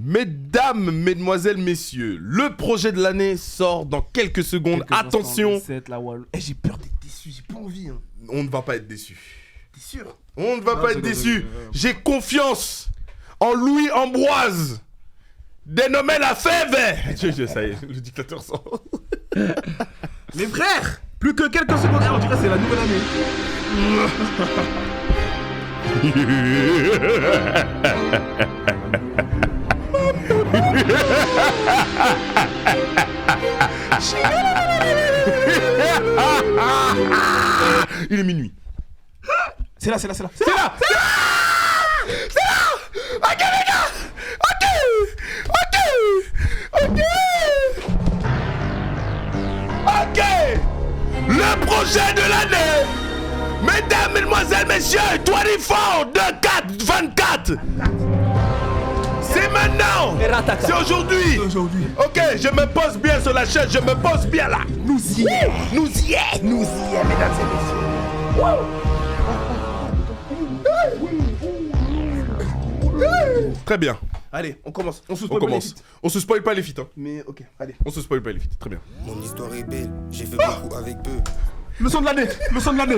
Mesdames, mesdemoiselles, messieurs, le projet de l'année sort dans quelques secondes. Attention. J'ai peur d'être déçu, j'ai pas envie. Hein. On ne va pas être déçu. T'es sûr? On ne va pas être déçu. J'ai confiance en Louis Ambroise, dénommé la fève. Ça y est, le dictateur sort. Mes frères, plus que quelques secondes. On dirait que c'est la nouvelle année. Il est minuit. C'est là. Ok les gars. Ok. Le projet de l'année. Mesdames, mesdemoiselles, messieurs, 24 de 24. C'est maintenant. C'est aujourd'hui. Ok, je me pose bien sur la chaise, je me pose bien là. Nous y est, mesdames et messieurs. Très bien. Allez, on commence. On se On commence. On se spoil pas les feats. Hein. Mais ok, allez. On se spoil pas les feats. Très bien. Mon histoire est belle, j'ai fait beaucoup avec peu. Le son de l'année.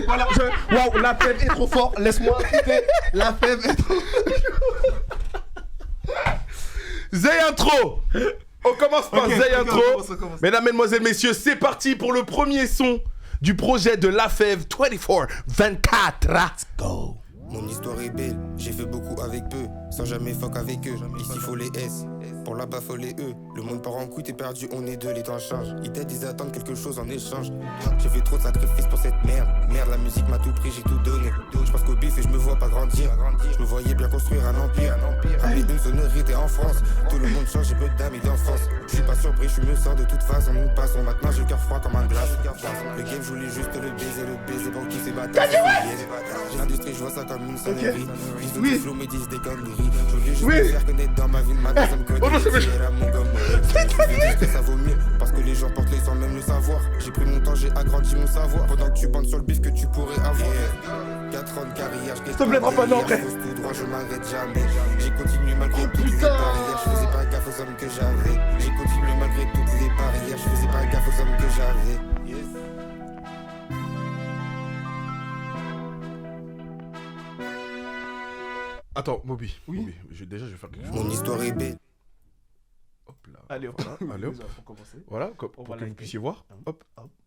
Voilà. Waouh, la fève est trop fort. Laisse-moi écouter. La fève est trop. Zay intro. On commence par Zay intro. On commence. Mesdames, mesdemoiselles, messieurs, c'est parti pour le premier son du projet de La Fève 24. Let's go. Mon histoire est belle, j'ai fait beaucoup avec peu, sans jamais fuck avec eux. Ici faut les S, pour là-bas faut les E. Le monde part en couille, t'es perdu, on est deux, les temps changent. Ils t'aident, ils attendent quelque chose en échange. J'ai fait trop de sacrifices pour cette merde. Merde, la musique m'a tout pris, j'ai tout donné. Je pense qu'au bif et je me vois pas grandir. Je me voyais bien construire un empire. Rappeler une sonorité en France. Tout le monde change, j'ai peu d'amis d'enfance. Je suis pas surpris, je me sens de toute façon. Nous passons maintenant, j'ai le cœur froid comme un glace. Le game, je voulais juste le baiser pour qui c'est bâtard. J'ai l'industrie, je vois ça comme une sonnerie. Ils des flots, mais disent des conneries. Je voulais juste me faire connaître dans ma ville, ma ça me connaît. C'est la Montgomery. Ça vaut mieux, parce que les gens portent les sans même le savoir. J'ai pris mon temps, j'ai agrandi mon savoir. Pendant que tu bandes sur le bif que tu pourrais avoir. 4 ans de carrière, je te plaît, pas non, frère. tout droit, je m'arrête jamais. J'ai continué malgré toutes les barrières. Je faisais pas gaffe aux hommes que j'avais. J'ai continué malgré toutes les barrières. Je faisais pas gaffe aux hommes que j'avais. Attends, Moby. Oui. Moby. Déjà, je vais faire quelque chose. Mon histoire est belle. Hop là. Allez, Allez, hop. pour commencer. Voilà, pour que liker. vous puissiez voir. Hop.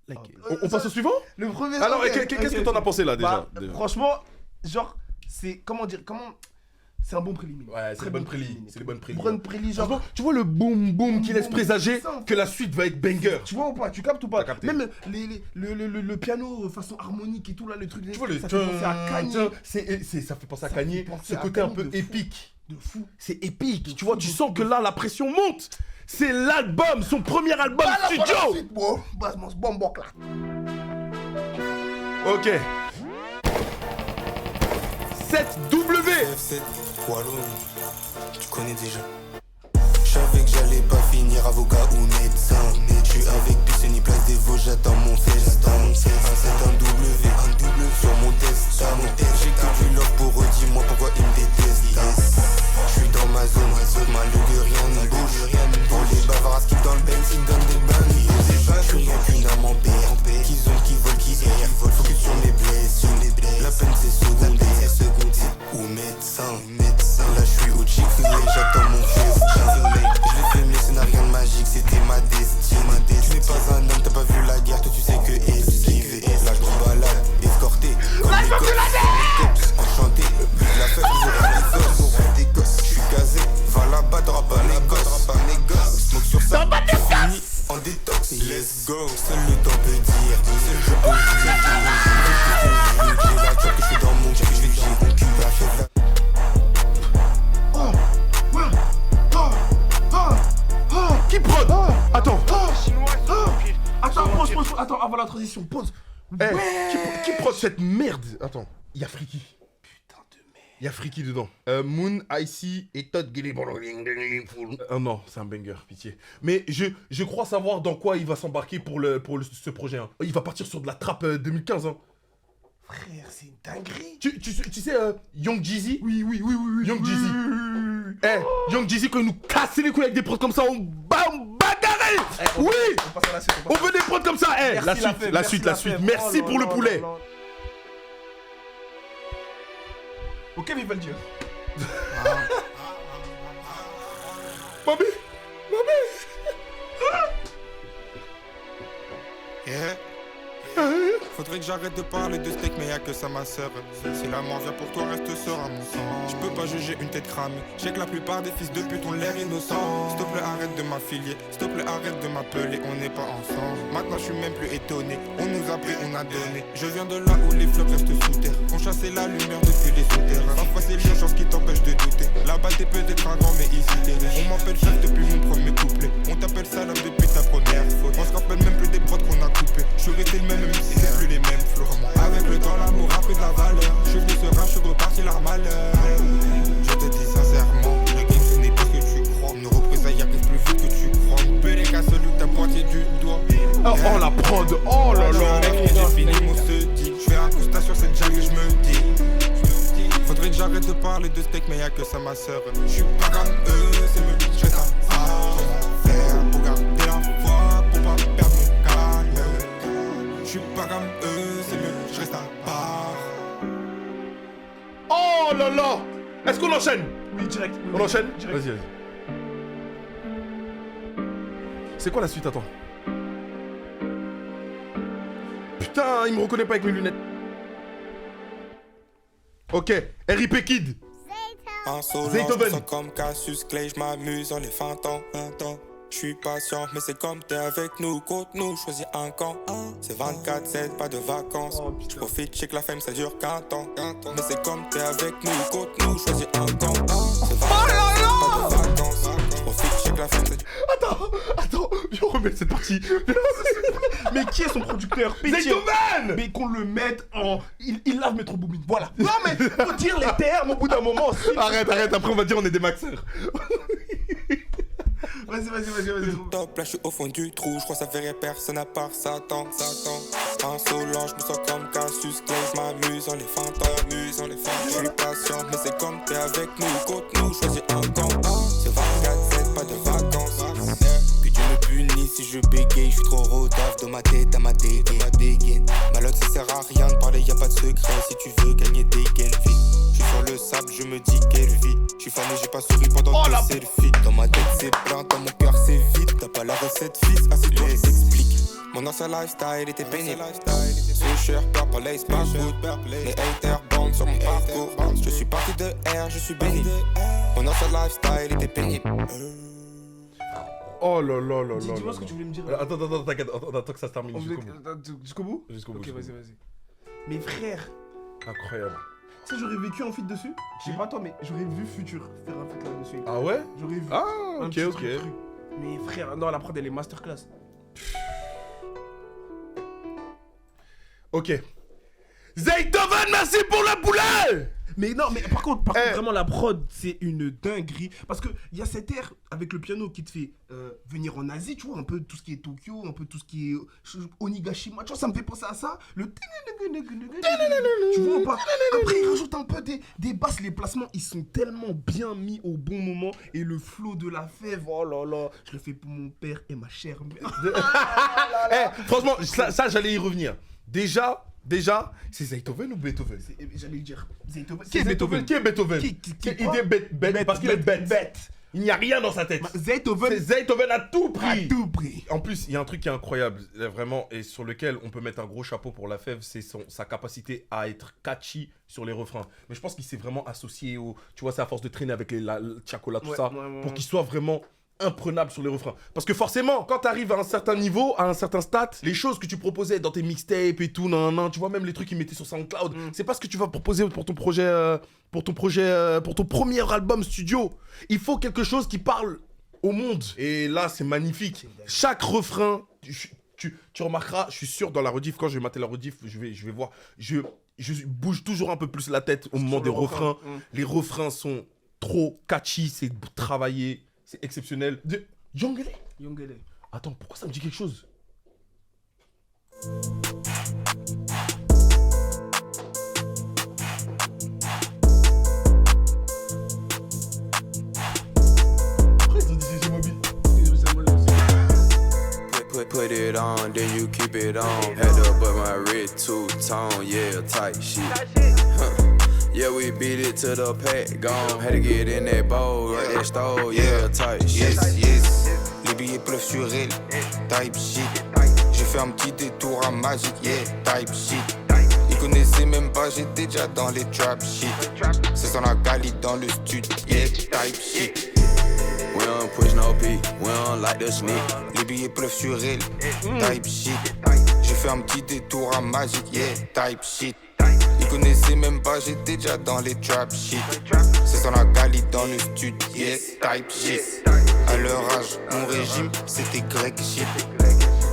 Like. On passe au suivant. Le premier. Alors, qu'est-ce que t'en as pensé là déjà? Franchement, genre, c'est comment dire, c'est un bon préliminaire. Ouais, c'est les bonnes prélis. C'est les bonnes prélis. Bonne prélis, genre. Franchement, tu vois le boom boom qui laisse présager que la suite va être banger. Tu vois ou pas? Tu captes ou pas? T'as capté. Même le piano façon harmonique et tout là, le truc. Tu vois le ça fait penser à Kanye. ça fait penser à Kanye. fait penser Ce à côté un Kanye peu de fou. épique. De fou. C'est épique. De Tu fou, vois, de tu fou, sens que là la pression monte. C'est l'album, son premier album studio. Bon là. Ok. 7W. F7, Wallon, tu connais déjà. Je savais que j'allais pas finir avocat ou médecin. Je suis avec Piscine, place des Vosges, j'attends mon festin. Un 7, un W, sur mon testament. J'ai que du love pour eux, dis-moi pourquoi ils me détestent. Je suis dans ma zone, mal de rien ne bouge. Pour les bavards qui dans le Benz, ils donnent des bains. Je suis rien qu'une âme en paix. Qui zone, qui vole, qui erre. Focus sur mes blessures. La peine c'est secondaire. Ou médecin. Là je suis au Chick-fil-A, j'attends mon festin. Je l'ai fait mais ce n'a rien de magique, c'était ma destinée. Tu n'es pas un homme, t'as pas vu la guerre, toi tu sais que esquiver. Là je me balade, escorté comme les gosses. Enchanté, la fête, j'aurai des gosses. Je suis casé, va là-bas, t'auras pas les gosses. Smoke sur ça, tu finis en détox. Let's go, seul le temps peut dire. Seul je peux dire. J'ai la joie que je suis dans mon cul, je vais que j'ai mon cul. La fête, Qui prod? Attends. Attends, attends, avant la transition, pause. Qui prod cette merde? Attends. Il y a Friki. Putain de merde. Il y a Friki dedans. Moon, Icy et Todd Gilly. Non, c'est un banger, pitié. Mais je crois savoir dans quoi il va s'embarquer pour ce projet. Hein. Il va partir sur de la trappe 2015. Hein. Frère, c'est une dinguerie. Tu sais, Young Jeezy? Oui. Young Jeezy. Young Jeezy, quand il nous casse les couilles avec des prods comme ça, on bagarre. Oui. On veut des prods comme ça. La suite. Merci pour le poulet. Ok, mais il va le dire. Mami. Yeah. Faudrait que j'arrête de parler de steak, mais y'a que ça ma sœur. Si la mort vient pour toi, reste serein mon sang. Je peux pas juger une tête cramée. Je sais que la plupart des fils de pute ont l'air innocents. S'il te plaît arrête de m'affilier, s'il te plaît arrête de m'appeler, on n'est pas ensemble. Maintenant je suis même plus étonné, on nous a pris, on a donné. Je viens de là où les flops restent sous terre, on chassait la lumière depuis les souterrains. Parfois c'est l'urgence qui t'empêche de douter. Là-bas t'es peut-être un grand mais ici t'es riche. On m'appelle chef depuis mon premier couplet, on t'appelle salope depuis ta première faute. On se rappelle même plus des prods qu'on a coupés. Je suis resté le même si c'est plus les mêmes flots. Avec le temps l'amour a pris de la valeur. Je suis venu serein, je suis reparti leur malheur. Je te dis sincèrement, le game ce n'est pas ce que tu crois. Une représailles arrive plus vite que tu crois. Une belle qu'à celui que t'as pointé du doigt. Oh la prod, oh là là. J'ai fini mon se dit. Je fais un constat sur cette jack et je me dis. Faudrait que j'arrête de parler de steak, mais y'a que ça ma sœur. Je suis pas comme eux, c'est me je fais ça. Faire pour garder la foi, pour pas perdre mon calme. Je suis pas comme eux, c'est mieux, je reste à part. Oh là là. Est-ce qu'on enchaîne? Oui, direct. On enchaîne? Direct. Vas-y. C'est quoi la suite? Attends. Putain, il me reconnaît pas avec mes lunettes. Ok, RIP Kid. En solo, je me sens comme Cassius Clay, je m'amuse en les feintant. Je suis patient, mais c'est comme t'es avec nous, contre nous, choisis un camp. C'est 24/7, pas de vacances. Je profite, je sais que la fame ça dure qu'un temps. Mais c'est comme t'es avec nous, contre nous, choisis un camp. C'est 24/7, pas de vacances. Je profite, je sais que la fame ça dure. Attends, je remets cette partie. Mais qui est son producteur? Pitié. Zaytoven. Mais qu'on le mette en... Il lave Metro Boomin. Voilà. Non mais faut dire les termes au bout d'un moment aussi. Arrête, après on va dire on est des maxeurs. Vas-y. Top, là je suis au fond du trou, je crois que ça verrait personne à part Satan. Insolent, je me sens comme Cassius Clay, je m'amuse en les feintant. Je suis patient, mais c'est comme t'es avec nous, contre nous, choisis un camp. C'est 24/7, pas de vacances. Puis tu me punis si je bégaye, je suis trop rodaf de ma tête à ma dégaine. Malotte ça sert à rien de parler, y'a pas de secret si tu veux gagner des gains vite. Je suis sur le sable, je me dis quelle vie. Je suis fané, j'ai pas souri pendant tes selfies. Dans ma tête c'est plein, dans mon cœur c'est vide. T'as pas la recette fils, assieds-toi je t'explique. Mon ancien lifestyle était pénible. Swisher, purple lace, backwood. Les haters bandent sur mon parcours. Je suis parti de R, je suis béni. Mon ancien lifestyle était pénible. Oh là. Dis-moi ce que tu voulais me dire. Attends, t'inquiète, attends que ça se termine Jusqu'au bout? Jusqu'au bout. Ok, vas-y. Mais frère, Incroyable. tu sais, j'aurais vécu en feat dessus. Je sais pas toi, mais j'aurais vu Futur faire un feat là-dessus. Ah ouais? J'aurais vu. Ah, un ok. petit truc. Mais frère, non, la prod elle est masterclass. Ok. Zaytoven, merci pour le poulet! Mais non, mais par contre, vraiment la prod c'est une dinguerie. Parce que il y a cette air avec le piano qui te fait venir en Asie, tu vois, un peu tout ce qui est Tokyo, un peu tout ce qui est Onigashima, tu vois, ça me fait penser à ça. Le tu vois ou pas? Après il rajoute un peu des basses, les placements ils sont tellement bien mis au bon moment. Et le flow de la fève, oh là là, je le fais pour mon père et ma chère mère. Franchement, ça j'allais y revenir. Déjà, c'est Zaytoven ou Beethoven? J'allais le dire. Beethoven. Qui est Beethoven? Il est bête parce qu'il est bête. Il n'y a rien dans sa tête. Zaytoven. C'est Zaytoven à tout prix. À tout prix. En plus, il y a un truc qui est incroyable, vraiment, et sur lequel on peut mettre un gros chapeau pour la fève, c'est sa capacité à être catchy sur les refrains. Mais je pense qu'il s'est vraiment associé au... Tu vois, c'est à force de traîner avec les Chacola, tout ça, pour qu'il soit vraiment imprenable sur les refrains. Parce que forcément, quand tu arrives à un certain niveau, à un certain stat, les choses que tu proposais dans tes mixtapes et tout, tu vois, même les trucs qu'ils mettaient sur SoundCloud, c'est pas ce que tu vas proposer pour ton projet, pour ton premier album studio. Il faut quelque chose qui parle au monde. Et là, c'est magnifique. Chaque refrain, tu remarqueras, je suis sûr, dans la rediff, quand je vais mater la rediff, je vais voir, je bouge toujours un peu plus la tête au moment des refrains. Les refrains sont trop catchy, c'est travaillé. C'est exceptionnel. Yongele. Attends, pourquoi ça me dit quelque chose? put it on, then you keep it on. Had to put my wrist two-tone, yeah, tight shit. Yeah, we beat it to the pack, gone. Had to get in that bowl, right that stove, yeah, tight shit. Yes. Les billets pleuvent sur elle, type shit. J'ai fait un petit détour à Magic, yeah, type shit. Ils connaissaient même pas, j'étais déjà dans les trap shit. C'est sans la Cali dans le studio, yeah, type shit. We don't push no P, we don't like the sneak. Les billets pleuvent sur elle, type shit. J'ai fait un petit détour à Magic, yeah, type shit. Ils connaissaient même pas, j'étais déjà dans les trap shit. C'est sans la Cali dans le studio, yeah, type shit. À leur âge, mon régime, c'était grec shit.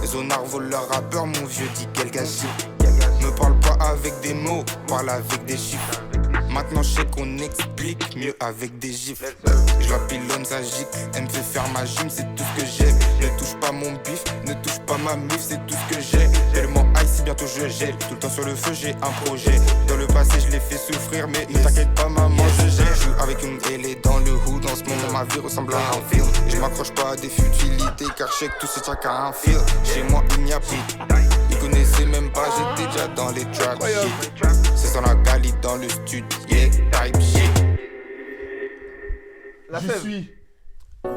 Zonard vole leur rappeur, mon vieux dit quel gâchis. Me parle pas avec des mots, parle avec des chiffres. Maintenant je sais qu'on explique mieux avec des gifs. Je la pilonne, ça gicle, elle me fait faire ma gym, c'est tout ce que j'aime. Ne touche pas mon bif, ne touche pas ma mif, c'est tout ce que j'ai. Tellement ice, bientôt je gèle, tout le temps sur le feu j'ai un projet. Dans le passé je l'ai fait souffrir, mais ne t'inquiète pas maman, je gère. Je joue avec une télé dans le hood, en ce moment ma vie ressemble à un film. Je m'accroche pas à des futilités, car je sais que tout c'est chacun un fil. Chez moi il n'y a plus, ils connaissaient même pas, j'étais déjà dans les trap shit. C'est sans la Cali dans le studio, yeah, type shit. La Je fève. suis. Oh!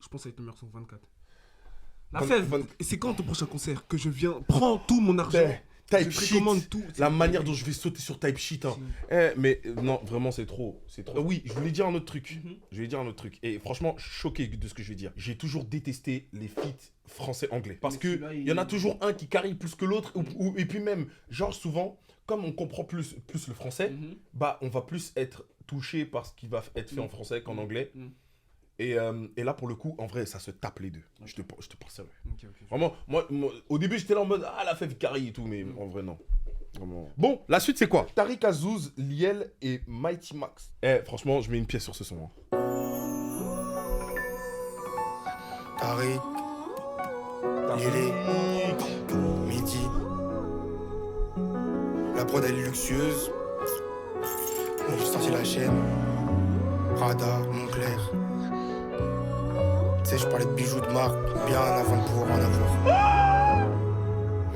Je pense à être le meilleur son 24. La fève, et c'est quand ton prochain concert que je viens, prends tout mon argent. Type je shit, précommande tout. la manière dont je vais sauter sur type shit. Hein. Mais non, vraiment, c'est trop. Oui, je voulais dire un autre truc. Et franchement, je suis choqué de ce que je vais dire. J'ai toujours détesté les feats français-anglais. Parce que il y en a toujours un qui carry plus que l'autre. Et puis même, genre souvent, comme on comprend plus le français, bah on va plus être touché par ce qui va être fait en français qu'en anglais. Et là, pour le coup, en vrai, ça se tape les deux. Je te parle sérieux. Vraiment, moi, au début, j'étais là en mode « Ah, la fève carry et tout », mais en vrai, non. Vraiment. Bon, la suite, c'est quoi? Tariq Azouz, Liel et Mighty Max. Franchement, je mets une pièce sur ce son. Hein. Tariq, Liel, Midi. La prod, elle est luxueuse. J'ai sorti la chaîne. Prada, Moncler. Tu sais, je parlais de bijoux de marque bien avant de pouvoir en avoir.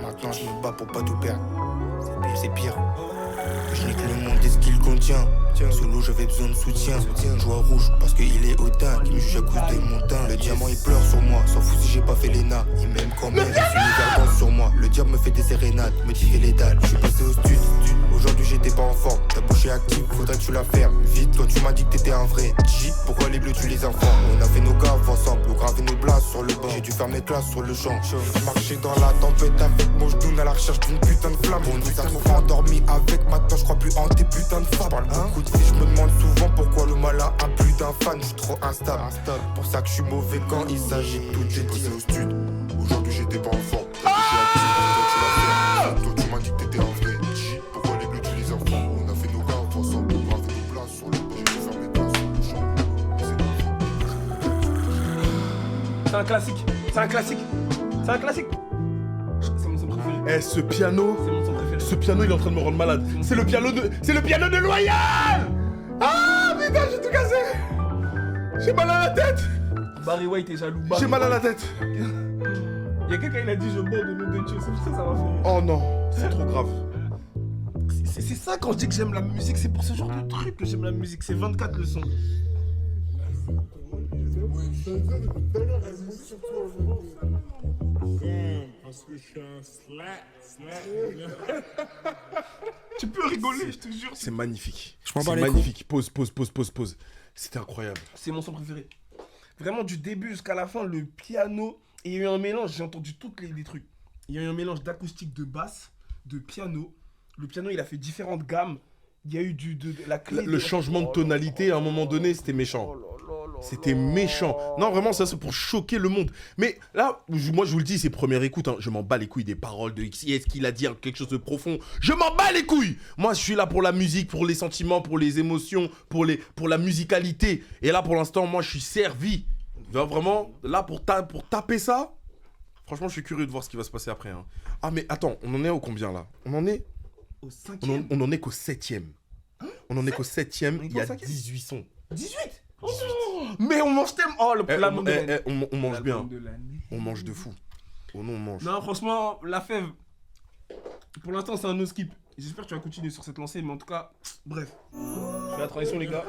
Maintenant, je me bats pour pas tout perdre. C'est pire. Je nique le monde et ce qu'il contient. Sous l'eau, j'avais besoin de soutien. Joie rouge parce qu'il est hautain. Qui me juge à cause des montants. Le diamant, il pleure sur moi. S'en fout si j'ai pas fait l'ENA. Il m'aime quand même. L'univers danse sur moi. Le diable me fait des sérénades. Me dit les dalles. Je suis passé au stud. Aujourd'hui, j'étais pas en forme. Ta bouche est active. Faudrait que tu la fermes. Vite, quand tu m'as dit que t'étais un vrai G. Pourquoi les bleus, tu les informes? On a fait nos gaves ensemble. On gravé nos blases sur le banc. J'ai dû faire mes classes sur le champ. Marcher dans la tempête avec mon genou à la recherche d'une putain de flamme. On nous a trop endormis avec. Maintenant, je crois plus en tes putains de femmes. Parle beaucoup de filles, je me demande souvent pourquoi le mal a plus d'un fan. Je suis trop instable. Pour ça que je suis mauvais quand il s'agit de tout. J'ai passé au stud. Aujourd'hui, j'étais pas en forme. Toi, tu m'as dit que t'étais un vrai G. Pourquoi les bleus, tu les informes? On a fait nos gaves ensemble. On gravé nos places sur le banc. J'ai dû faire mes classes sur le champ. C'est un classique. C'est un classique. C'est un classique. C'est mon son préféré. Ce piano, C'est mon son préféré. ce piano, il est en train de me rendre malade. C'est le piano de Loyal. Ah putain, j'ai tout cassé. J'ai mal à la tête. Barry White est jaloux. J'ai mal à la tête. Il y a quelqu'un qui a dit je bande de nous deux tuer. C'est pour ça que ça m'a fait rire. Oh non, c'est trop grave. C'est ça quand je dis que j'aime la musique, c'est pour ce genre de truc que j'aime la musique. C'est 24 le son. Parce que je suis un slack. Tu peux rigoler, je te jure. C'est magnifique. m'en bats C'est les magnifique. Pause. C'était incroyable. C'est mon son préféré. Vraiment du début jusqu'à la fin, le piano. Et il y a eu un mélange, j'ai entendu tous les trucs. Il y a eu un mélange d'acoustique, de basse, de piano. Le piano, il a fait différentes gammes. Il y a eu de la clé. Le changement de tonalité, à un moment donné, c'était méchant. C'était méchant. Non, vraiment, ça, c'est pour choquer le monde. Mais là, moi, je vous le dis, c'est première écoute. Hein, je m'en bats les couilles des paroles de X. Est-ce qu'il a dit quelque chose de profond? Je m'en bats les couilles. Moi, je suis là pour la musique, pour les sentiments, pour les émotions, pour la musicalité. Et là, pour l'instant, moi, je suis servi. Vraiment, là, pour taper ça, franchement, je suis curieux de voir ce qui va se passer après. Hein. Ah, mais attends, on en est au combien, là? On en est au 5e. On en est qu'au 7e. On en est qu'au 7e, il y a 5e? 18 sons. 18 18. mais on mange tellement. Oh, l'album de l'année. On mange bien. L'album de l'année. On mange de fou. Oh non, on mange. Non, franchement, la fève. Pour l'instant, c'est un no skip. J'espère que tu vas continuer sur cette lancée, mais en tout cas, bref. Je fais la transition, les gars.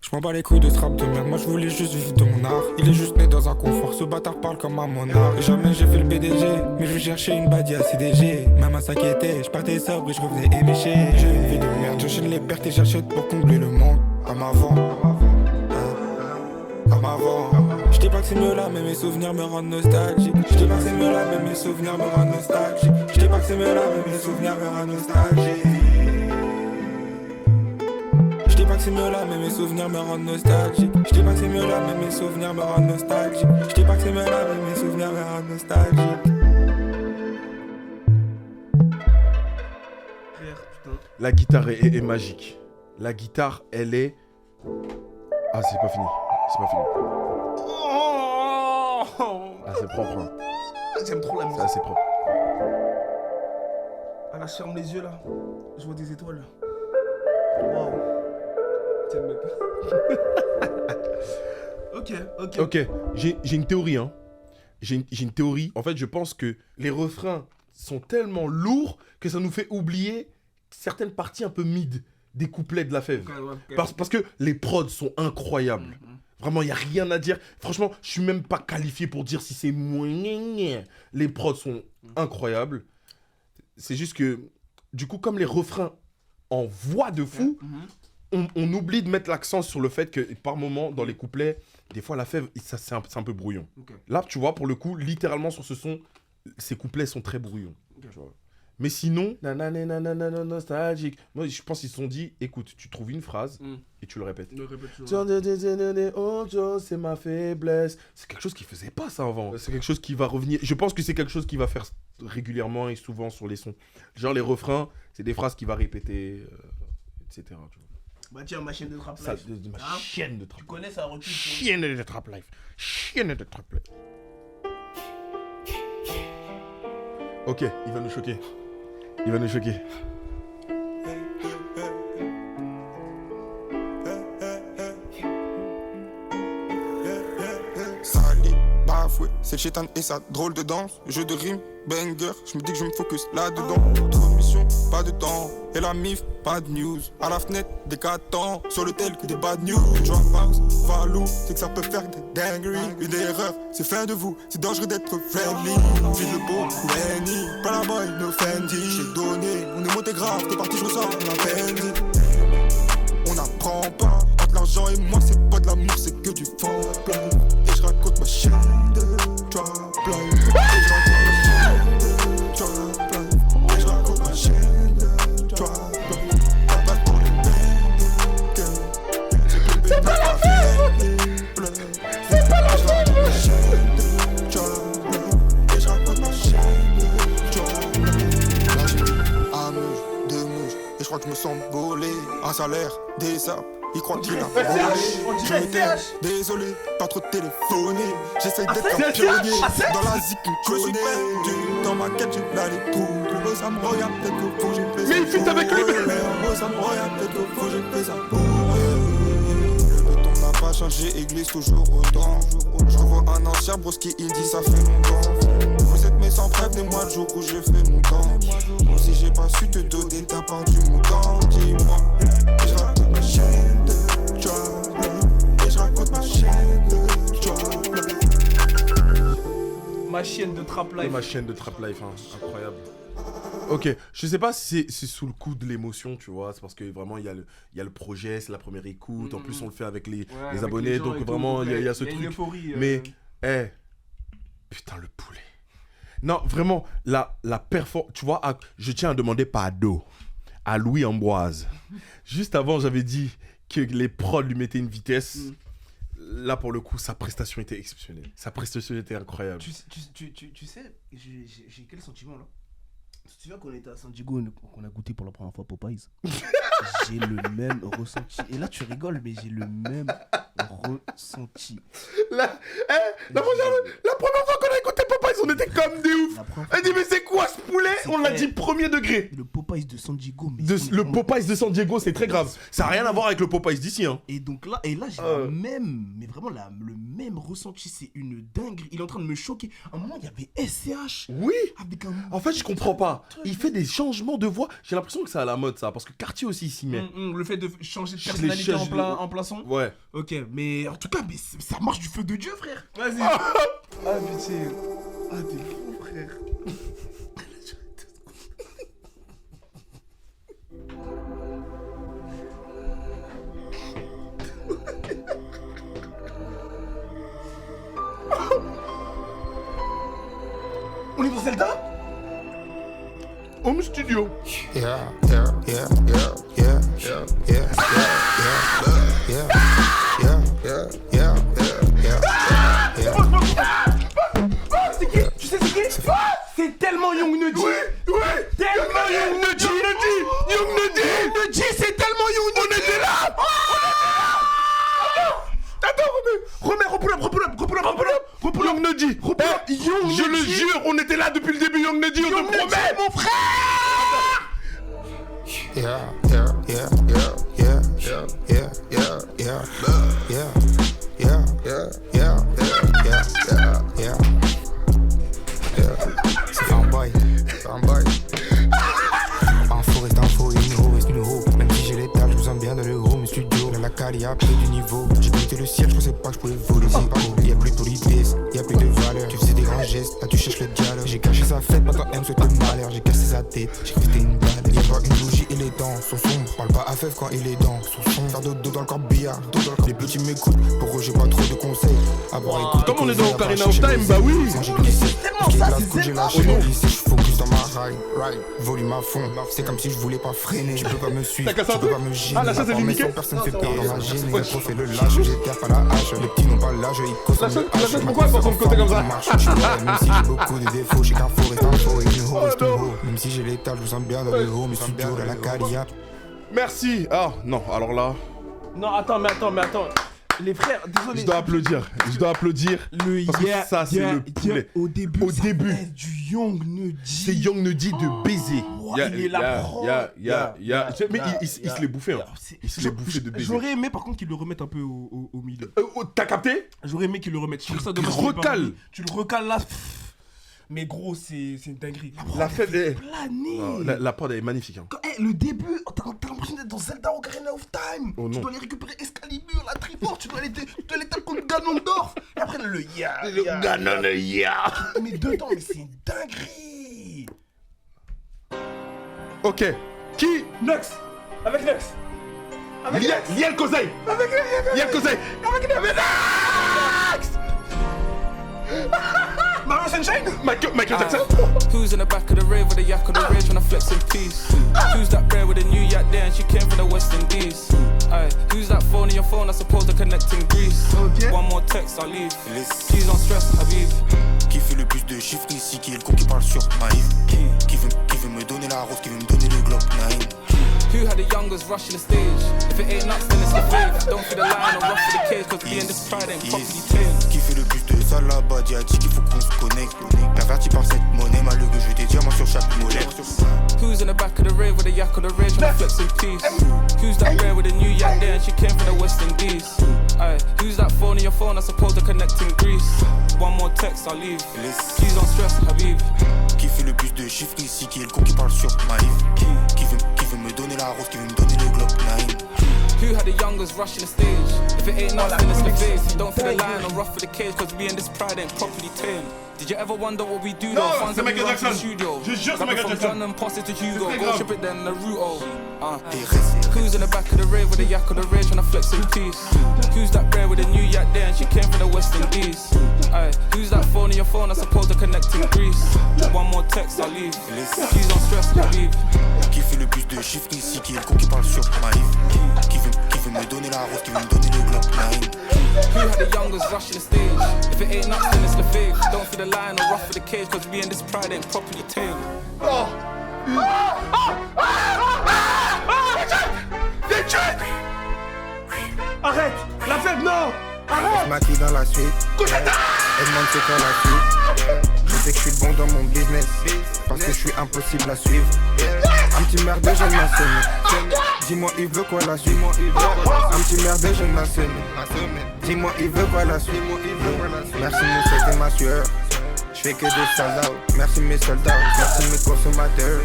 Je m'en bats les couilles de ce rap de merde, moi je voulais juste vivre de mon art. Il est juste né dans un confort, ce bâtard parle comme un monarque. Jamais j'ai fait le BDG, mais je cherchais une badie à CDG. Même à s'inquiéter, je partais sobre et je revenais éméché. J'ai une vie de merde, j'enchaîne les pertes et j'achète pour combler le monde. Comme avant, comme avant. Je dis pas que c'est mieux là, mais mes souvenirs me rendent nostalgique. Je dis pas que c'est mieux là, mais mes souvenirs me rendent nostalgique. Je dis pas que c'est mieux là, mais mes souvenirs me rendent nostalgique. Je dis pas que c'est mieux là, mais mes souvenirs me rendent nostalgique. Je dis pas que c'est mieux là, mais mes souvenirs me rendent nostalgique. Je dis pas que c'est mieux là, mais mes souvenirs me rendent nostalgique. La guitare est magique. La guitare, elle est... Ah, c'est pas fini. C'est pas fini. Ah, c'est propre. Hein. J'aime trop la musique. C'est assez propre. Ah là, je ferme les yeux là. Je vois des étoiles. Waouh. Tiens, mec. Ok. Ok, j'ai une théorie. Hein. J'ai une théorie. En fait, je pense que les refrains sont tellement lourds que ça nous fait oublier certaines parties un peu mid des couplets de la fève. Okay. Parce que les prods sont incroyables. Vraiment, il n'y a rien à dire. Franchement, je suis même pas qualifié pour dire si c'est moins. Les prods sont incroyables. C'est juste que, du coup, comme les refrains en voix de fou, on oublie de mettre l'accent sur le fait que, par moment, dans les couplets, des fois, la fève, c'est un peu brouillon. Okay. Là, tu vois, pour le coup, littéralement, sur ce son, ces couplets sont très brouillons. Okay. Tu vois. Mais sinon, nostalgique. Moi, je pense qu'ils se sont dit, écoute, tu trouves une phrase et tu le répètes. C'est ma faiblesse. C'est quelque chose qui faisait pas ça avant. C'est quelque chose qui va revenir. Je pense que c'est quelque chose qui va faire régulièrement et souvent sur les sons. Genre les refrains, c'est des phrases qu'il va répéter, etc. Tu vois. Bah tiens, ma chaîne de Trap Life. Ma chaîne de Trap Life. Tu connais ça, recule. Chaîne de Trap Life. Chaîne de Trap Life. Ok, il va nous choquer. Il va nous choquer. Sali, bafoué, c'est le chétan et sa drôle de danse. Jeu de rime, banger, je me dis que je me focus là-dedans. Trop de mission, pas de temps. Et la mif, pas de news. À la fenêtre, des 4 ans. Sur le tel que des bad news. Dropbox, Valou, c'est que ça peut faire des dingueries. Une erreur, c'est fin de vous. C'est dangereux d'être friendly. File le beau, Benny. Pas la boy, no Fendi. J'ai donné, on est monté grave. T'es parti, je ressors, on a peine. On n'apprend pas. Entre l'argent et moi, c'est pas de l'amour, c'est que du fond. Et je raconte ma chaîne de Trap Life. Et je raconte ma chaîne de Trap Life. Pas pour les bêtes. C'est pas la fête. C'est pas la fête. Et je raconte ma chaîne de Trap Life. Là j'ai un mouche, 2 mouches. Et je crois que je me sens volé. Un salaire, des sapes. Il croit qu'il a volé. Je m'étais désolé, pas trop téléphoné. J'essaye d'être un pionnier. Dans la zik, je me suis perdu. Dans ma quête, j'ai plein les trous. Le beau, ça me regarde, peut-être qu'au fond, j'ai fait ça. Mais il fit avec lui. Mais le beau, ça me regarde, peut-être qu'au fond, j'ai fait ça. Le béton n'a pas changé, église toujours autant. Je revois un ancien broski, il dit ça fait longtemps. Vous êtes mes sans prévenez-moi le jour où je fais mon temps. Moi si j'ai pas su te donner ta part du montant, dis-moi. Je raconte ma chaîne de Trap Life. Et je raconte ma chaîne de Trap Life. Ma chaîne de Trap Life. C'est ma chaîne de Trap Life, hein. Incroyable. Ok, je sais pas si c'est sous le coup de l'émotion, tu vois, c'est parce que vraiment il y a le projet, c'est la première écoute, en plus on le fait avec les abonnés, les donc vraiment il y a ce truc. Mais, putain le poulet. Non, vraiment, la performance, tu vois, je tiens à demander pardon à Louis Ambroise. Juste avant, j'avais dit que les prods lui mettaient une vitesse. Là, pour le coup, sa prestation était exceptionnelle. Sa prestation était incroyable. Tu sais, j'ai quel sentiment là? Tu te souviens qu'on était à San Diego, qu'on a goûté pour la première fois Popeyes? J'ai le même ressenti. Et là, tu rigoles, mais j'ai le même ressenti. La première fois qu'on a écouté Popeyes, on était comme des ouf. Elle dit, mais c'est quoi ce poulet? On l'a dit premier degré. Le Popeyes de San Diego. Le Popeyes de San Diego, c'est très grave. Ça n'a rien à voir avec le Popeyes d'ici. Hein. Et donc là, j'ai le même ressenti. C'est une dinguerie. Il est en train de me choquer. À un moment, il y avait SCH. Oui. Avec un... En fait, je comprends pas. Il fait des changements de voix. J'ai l'impression que c'est à la mode, ça. Parce que Cartier aussi s'y met. Le fait de changer de personnalité en plein son. Ouais. Ok, mais en tout cas, ça marche du feu de Dieu, frère. Vas-y. Putain. T'es fou, frère. On est dans Zelda? Home studio. Yeah. C'est qui? Tu sais c'est qui? C'est tellement Young Nudy. Oui. Tellement Young Nudy. Young Nudy, c'est tellement Young Nudy. on était là. Attends, repull up. Young Nudy. Je le jure, on était là depuis le début, Young Nudy, on te promet. Mon frère. C'est fanboy. Info reste info et numéro reste numéro. Même si j'ai l'étal, je me sens bien dans le home studio. Là la cali a pris du niveau. J'ai quitté le ciel, je pensais pas que je pouvais voler. Y'a plus de politesse, y'a plus de valeur. Tu faisais des grands gestes, là tu cherches le dialogue. J'ai caché sa fête, maintenant elle me souhaite le malheur. J'ai cassé sa tête, j'ai cru que c'était une balle. Y'a pas une bougie et les dents sont sombres. Parle pas à Feuf quand il est dans son son. Faire dodo dans le corbillard, les petits m'écoutent. Pour eux j'ai pas trop de conseils. Comme on est dans Ocarina of Time, bah oui. J'ai lâché mon lycée, je focus dans ma ride, volume à fond. C'est comme si je voulais pas freiner. Tu peux pas me suivre, tu peux pas me gêner. Ah, là, ça, c'est limité. Personne fait peur dans ma gêne. Le trop fait le lâche, j'ai terre pas la hache. Les petits n'ont pas l'âge, ils consomment le hache. Pourquoi ils sont de côté comme ça? Même si j'ai beaucoup de défauts, j'ai qu'un faux reste un faux et une reste une haut. Même si j'ai l'état, je vous sens bien dans le haut. Mais studio, là la calia. Merci. Ah, non, alors là. Non, attends. Les frères, désolé. Je dois applaudir. Parce que ça, c'est le poulet. Au début. Ça reste du Young Nudy. C'est Young Nudy de baiser. Il est là. Mais il se l'est bouffé. Il se l'est bouffé de baiser. J'aurais aimé par contre qu'il le remette un peu au milieu. T'as capté? J'aurais aimé qu'il le remette. Je trouve ça dommage. Tu le recales là. Mais gros, c'est une dinguerie. La fête est planée. La prod est magnifique. Hein. Le début, t'as l'impression d'être dans Zelda Ocarina of Time. Oh, tu dois aller récupérer Excalibur, la Triforce, tu dois aller contre Ganondorf. Et après le Ganon, Mais dedans, mais c'est une dinguerie. Ok. Qui? Nux. Avec Nux. Liel Kozai. Avec Nux. Mario Sunshine? Michael Jackson? Who's in the back of the rave with a yak on the ridge tryna flex in peace? Who's that bear with a new yak there and she came from the West Indies? Aye, who's that phone in your phone that's supposed to connect in Greece? Okay. One more text, I'll leave. Please don't stress, Habib. Qui fait le plus de chiffres ici, qui est le con qui parle sur Maïf? Qui veut me donner la rose, qui veut me donner le Glock 9? Who had the youngest rushing the stage? If it ain't nuts, then it's the faith. Don't feel the line or rough for the cage, cause being this pride ain't properly tamed. Qui fait le plus de ça là-bas, dit qu'il faut qu'on se connecte. Perverti par cette monnaie, malheureux, je vais des diamants sur chaque mollet. Who's in the back of the rave with a yak on the ridge tryna flex in peace? Who's that bear with a new yak there and she came from the West Indies? Aye, who's that phone in your phone that's supposed to connect in Greece? One more text, I'll leave. Please don't stress, Habib. Qui fait le plus de chiffres ici, qui est le con qui parle sur Maïf? Qui veut me donner la rose, qui veut me donner le Glock 9? Who had the youngest rushing the stage? If it ain't nuts, then it's the faith. Don't feel the line or rough for the cage, cause we in this pride ain't properly tamed. Did you ever wonder what we do though? Fans that we run to the studio. Je jure, c'est Michael From Jackson. John and pass it to Hugo. C'est Go grave. ship it then Naruto. Who's in the back of the rave with a yak on the ridge tryna flex in peace? Who's that bear with a new yak there and she came from the West Indies? Aye, who's that phone in your phone that's supposed to connect in Greece? One more text, I'll leave. Please don't stress, Habib. Qui fait le plus de chiffres ici, qui est le con qui parle sur Maïf? Qui veut me donner la rose, qui veut me donner le Glock 9? Who had the youngest rushing the stage? If it ain't nuts, then it's the faith. Don't feel the line or rough for the cage, cause we in this pride ain't properly tamed. Arrête. La fête, non. Arrête. Elle se maquille dans la suite. Elle demande c'est quoi la suite. Je sais que je suis bon dans mon business. Parce que je suis impossible à suivre. Un petit merde, je ne m'assume. Dis-moi, il veut quoi la suite. Un petit merde, je ne m'assume. Dis-moi, il veut quoi la suite. Merci, mon c'était ma sueur. Je fais que des sold out. Merci mes soldats, merci mes consommateurs.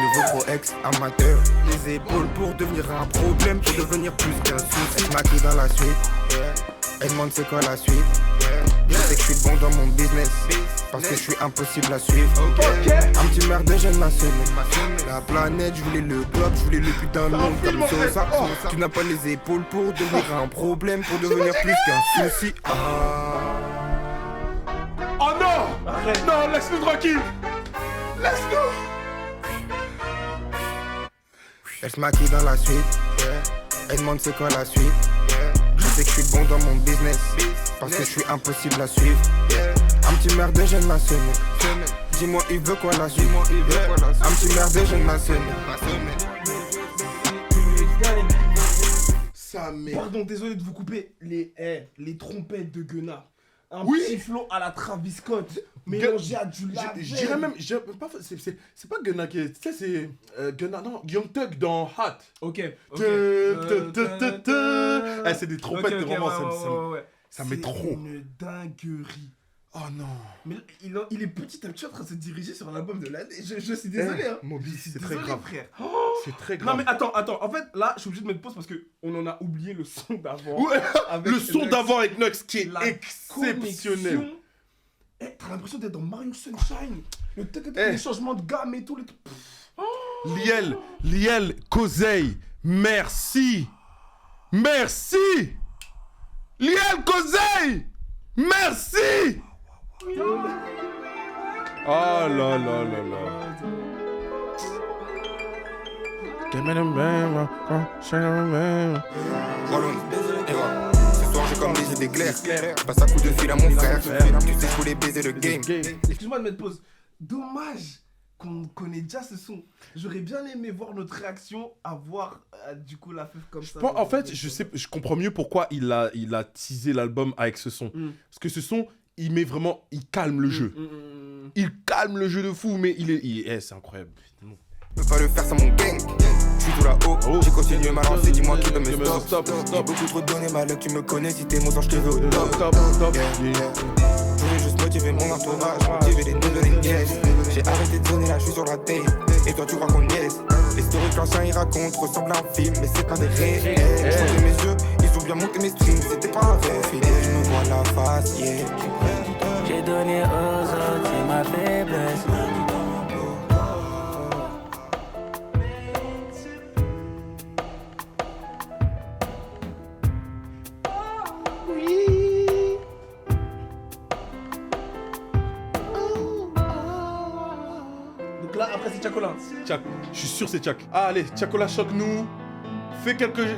Nouveau pro ex amateur. Les épaules pour devenir un problème, pour devenir plus qu'un souci. Elle se maquille dans la suite. Elle demande c'est quoi la suite. Je sais que je suis bon dans mon business. Parce que je suis impossible à suivre. Un petit merde, je ne m'assume. La planète, je voulais le globe, je voulais le putain de monde comme ça. Tu n'as pas les épaules pour devenir un problème, pour devenir plus qu'un souci. Oh non! Arrête. Non, laisse-nous tranquille! Laisse-nous! Elle se maquille dans la suite. Elle demande c'est quoi la suite. Je sais que je suis bon dans mon business. Parce que je suis impossible à suivre. Un petit merde, je ne m'assume. Dis-moi, il veut quoi la suite. Un petit merde, je ne m'assume. Ça Pardon, désolé de vous couper. Les trompettes de Gunna. Un Oui. petit flow à la Travis Scott, mélangé à du Lavelle. Je dirais même, c'est pas Gunna qui est, tu sais, c'est Gunna, non, Young Thug dans Hot. Ok. C'est des trompettes que vraiment, ça met trop. C'est une dinguerie. Oh non. Mais il est petit à petit en train de se diriger sur l'album de l'année. Je suis désolé. Hein. Moby, c'est très grave. Frère. C'est très grave. Non mais attends. En fait, là, je suis obligé de mettre pause parce qu'on en a oublié le son d'avant. Ouais, avec le son Nux. d'avant avec Nux qui est La exceptionnel. connexion. T'as l'impression d'être dans Mario Sunshine. Les changements de gamme et tout. Liel, Kozey, merci. Merci. Liel, Kozey, merci. Oh là là là là. Ce soir j'ai comme les yeux d'éclair. Je passe un coup de fil à mon frère. Tu sais je voulais baiser le game. Excuse-moi de mettre pause. Dommage qu'on connaît déjà ce son. J'aurais bien aimé voir notre réaction à voir du coup la fève comme ça. En fait, je comprends mieux pourquoi il a teasé l'album avec ce son. Parce que ce son, il calme le jeu. Il calme le jeu de fou, mais c'est incroyable. Je peux pas le faire sans mon gang. Je suis tout là-haut, j'ai continué ma lancée, dis-moi qui peut me stop. J'ai beaucoup trop donné ma luck, tu me connais, si t'es mon sang, je te veux au top. Je voulais juste motiver mon entourage, motiver les nouvelles nièces. J'ai arrêté de donner là, je suis sur la télé, et toi tu crois qu'on y est. Les stories que l'ancien il raconte ressemblent à un film, mais c'est pas des réels. J'ai mes yeux, ils ont bien monté mes strings, c'était pas un vrai film. Je me vois la face, yeah. J'ai donné aux autres, c'est ma faiblesse. Donc là, après, c'est Chacola. Je suis sûr c'est Chak. Ah, allez, Chacola, choque-nous. Fais quelques...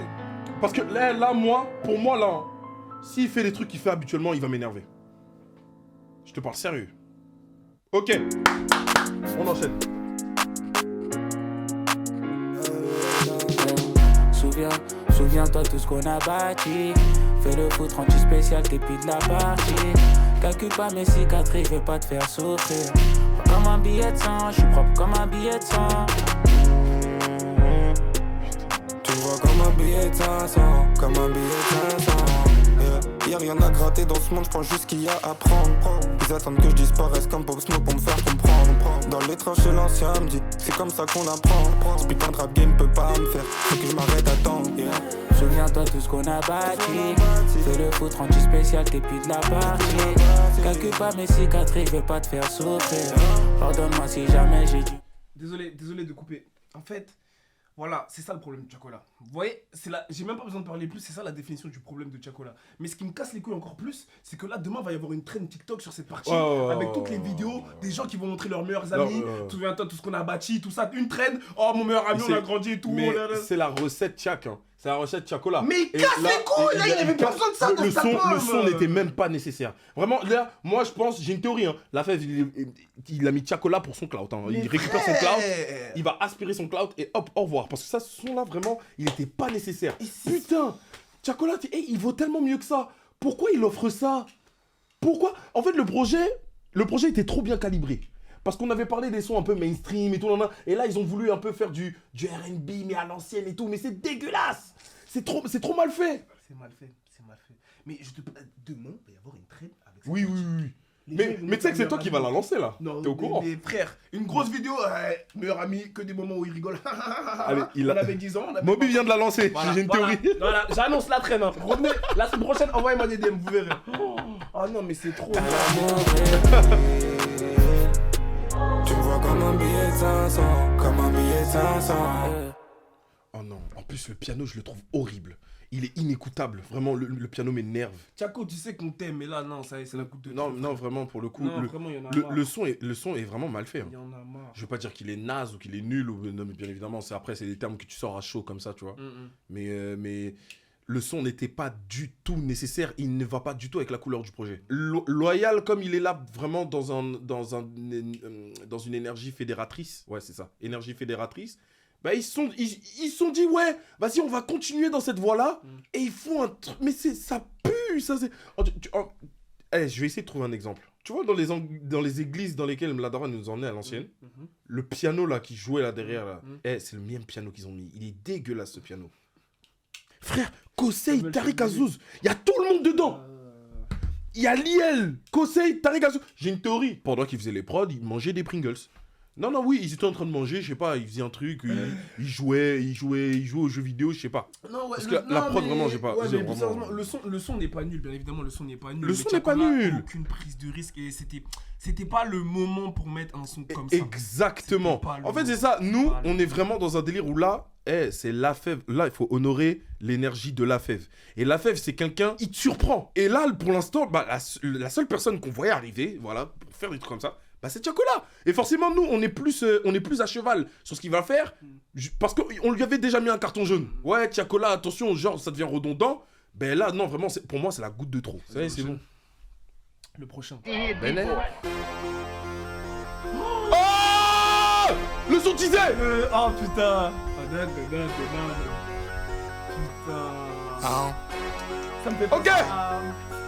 Parce que là, pour moi, là, s'il fait les trucs qu'il fait habituellement, il va m'énerver. Je te parle sérieux. Ok. On enchaîne. Souviens-toi tout ce qu'on a bâti. Fais le foot rendu spécial, t'es plus de la partie. Calcule pas mes cicatrices, je vais pas te faire souffrir. Comme un billet de sang, je suis propre comme un billet de sang. Tu vois comme un billet de 500, comme un billet de 500. Y'a rien à gratter dans ce monde, je prends juste ce qu'il y a à prendre. Ils attendent que je disparaisse comme Pop Smoke pour me faire comprendre. Dans les tranchées, l'ancien me dit, c'est comme ça qu'on apprend. Ce putain de rap game peut pas me faire, faut que je m'arrête à temps. Souviens-toi tout ce qu'on a bâti. Fais le foot rendu spécial, t'es plus de la partie. Calcule pas mes cicatrices, je vais pas te faire souffrir. Pardonne-moi si jamais j'ai dû. Désolé de couper. En fait, voilà, c'est ça le problème de Chacola. Vous voyez, j'ai même pas besoin de parler plus, c'est ça la définition du problème de Chacola. Mais ce qui me casse les couilles encore plus, c'est que là, demain, va y avoir une trend TikTok sur cette partie, avec toutes les vidéos, des gens qui vont montrer leurs meilleurs amis, souviens-toi tout ce qu'on a bâti, tout ça, une trend, oh mon meilleur ami, on a grandi et tout. Mais c'est la recette Chak, hein. C'est la recette Chacola. Mais il casse les couilles, là, il avait pas besoin de ça dans sa pomme. Le son n'était même pas nécessaire. Vraiment, là, moi je pense, j'ai une théorie, hein. La fève, il a mis Chacola pour son clout, hein. Il récupère son clout, il va aspirer son clout et hop, au revoir. Parce que ça, ce son là, vraiment, il était pas nécessaire. Putain, Chacola, il vaut tellement mieux que ça. pourquoi il offre ça? Pourquoi? En fait, le projet était trop bien calibré. Parce qu'on avait parlé des sons un peu mainstream et tout, et là, ils ont voulu un peu faire du R&B, mais à l'ancienne et tout, mais c'est dégueulasse. C'est trop mal fait. C'est mal fait. Mais demain, il va y avoir une traîne avec ça. Oui. Mais tu sais que c'est toi qui vas la lancer là. Non, t'es au courant. Mais frère, une grosse vidéo, meilleur ami, que des moments où il rigole. Allez, on avait 10 ans. Moby vient de la lancer, j'ai une théorie. Voilà, j'annonce la traîne. Revenez, la semaine prochaine, envoyez-moi des DM, vous verrez. Oh non, mais c'est trop. Tu me vois comme un billet de 500, comme un billet de 500. Oh non, en plus le piano je le trouve horrible. Il est inécoutable, vraiment le piano m'énerve. Tchako, tu sais qu'on t'aime, mais là non, ça c'est la goutte de... Non, vraiment pour le coup, non, vraiment, y en a marre. le son est vraiment mal fait. Hein. Y en a marre. Je veux pas dire qu'il est naze ou qu'il est nul, non mais bien évidemment, c'est des termes que tu sors à chaud comme ça, tu vois. Mais le son n'était pas du tout nécessaire, il ne va pas du tout avec la couleur du projet. Loyal, comme il est là vraiment dans une énergie fédératrice, ouais c'est ça, énergie fédératrice, bah ils sont dit ouais, vas-y on va continuer dans cette voie-là, et ils font un truc, mais ça pue, ça c'est... je vais essayer de trouver un exemple. Tu vois, dans les églises dans lesquelles Mladara nous emmenait à l'ancienne, le piano là qui jouait là derrière, là, c'est le même piano qu'ils ont mis, il est dégueulasse ce piano. Frère, Kosei, Tariq Azouz, il y a tout le monde dedans. Il y a Liel, Kosei, Tariq Azouz. J'ai une théorie. Pendant qu'ils faisaient les prods, ils mangeaient des Pringles. Non, oui, ils étaient en train de manger, je sais pas, ils faisaient un truc, ils jouaient aux jeux vidéo, je sais pas. Non, ouais, parce que la prod, vraiment, j'ai pas... Ouais, mais vraiment... le son n'est pas nul, bien évidemment, le son n'est pas nul. Le son n'est pas nul. Aucune prise de risque, et c'était pas le moment pour mettre un son comme ça. Exactement. En fait, c'est ça, nous, on est vraiment dans un délire où là, c'est la fève. Là, il faut honorer l'énergie de la fève. Et la fève, c'est quelqu'un, il te surprend. Et là, pour l'instant, la seule personne qu'on voyait arriver, voilà, pour faire des trucs comme ça, c'est Tiakola. Et forcément, nous, on est plus à cheval sur ce qu'il va faire, parce qu'on lui avait déjà mis un carton jaune. Ouais, Tiakola, attention, genre, ça devient redondant. Ben là, non, vraiment, pour moi, c'est la goutte de trop. Ça y est, c'est bon. Le prochain. Oh, le son teasé. Oh putain. Putain. Ça me fait pas. Ok.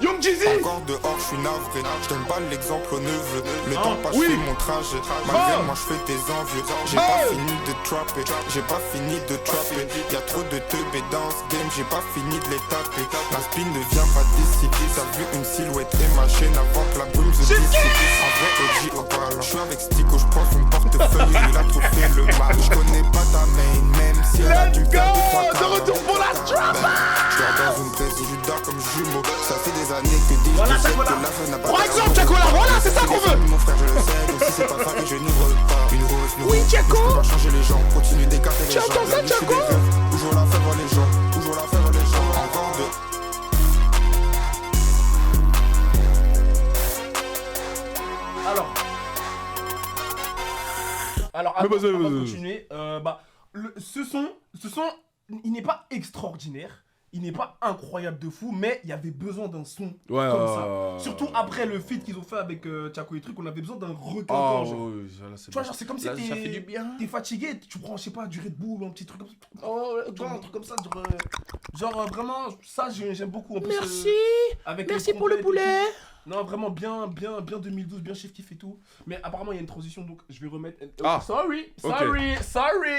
Young Jeezy. Encore dehors, je suis navré. Je donne pas l'exemple au neveu. Le temps passe, je fais mon trajet. Malgré moi, je fais tes envieux. J'ai pas fini de trapper. Y'a trop de teubés dans ce game. J'ai pas fini de les taper. La spin ne vient pas d'ici. T'as vu une silhouette et ma chaîne avant que la brume se décide. En vrai, OG au parlant. Je suis avec Stico, je prends son portefeuille. Il a trop fait le mal. Je connais pas ta main, même si elle a dû faire 2-3 de retour pour la strap. Je dors dans une presse où je dors comme jumeau. Ça fait des années que dis voilà, que la fin n'a pas... Par exemple, Tiakola, voilà, c'est ça qu'on veut. Mon frère, je le sais, donc si c'est pas ça que je n'ouvre pas. Une rose, oui, Tiako. On va changer les gens, continue d'écarter les gens. Tu entends ça, Tiako? Toujours la fèvre les gens, toujours la fèvre les gens. Encore deux. Alors, avant de continuer, ce son, il n'est pas extraordinaire. Il n'est pas incroyable de fou, mais il y avait besoin d'un son comme ça. Surtout après le feat qu'ils ont fait avec Tiako et truc, on avait besoin d'un requinquant. Tu vois, genre c'est comme si t'es fatigué, tu prends, je sais pas, du Red Bull ou un petit truc comme ça. Un truc comme ça, genre vraiment, ça j'aime beaucoup. En plus, merci pour le poulet. Non, vraiment bien 2012, bien chef kiff et tout. Mais apparemment, il y a une transition, donc je vais remettre... Sorry,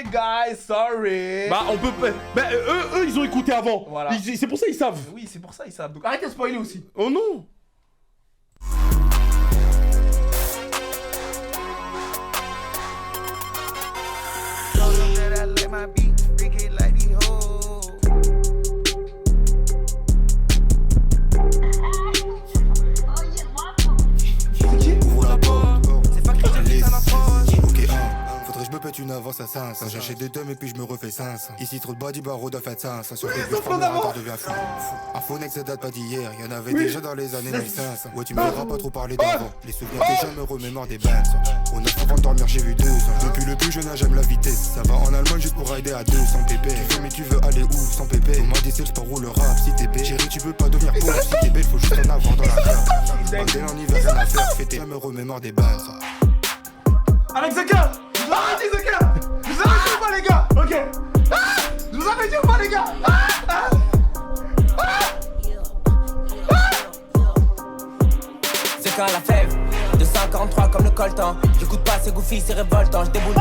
guys, sorry. Bah, on peut... Bah, eux, ils ont écouté avant. Voilà. C'est pour ça ils savent. Oui, c'est pour ça ils savent. Donc arrêtez de spoiler aussi. Oh non. Une avance à 500. J'achète des tomes et puis je me refais 500. Ici trop de body barreau doit faire 500. Sur les bouches, mon rapport devient fou. Un faux neck, ça date pas d'hier. Y'en avait déjà dans les années 1500. Ouais, tu me verras pas trop parler d'avant. Les souvenirs que je me remémore des bains. Au 9 avant de dormir, j'ai vu 2 ans. Depuis le plus jeune âge, j'aime la vitesse. Ça va en Allemagne juste pour rider à 200 pp. Tu fais mais tu veux aller où sans pépé? On m'a dit c'est le sport ou le rap. Si t'es belle, chérie, tu peux pas devenir pauvre. Si t'es belle, faut juste en avoir dans la carte. Dès en hiver, rien à faire. Fêter, je me remémore des bains. Avec Zaka! Arrêtez Zaka! Je vous avais dit ou pas les gars? Ok! Je vous avais dit ou pas les gars? quand la fève. 243 comme le coltan. J'écoute pas, c'est goofy, c'est révoltant. J'déboule,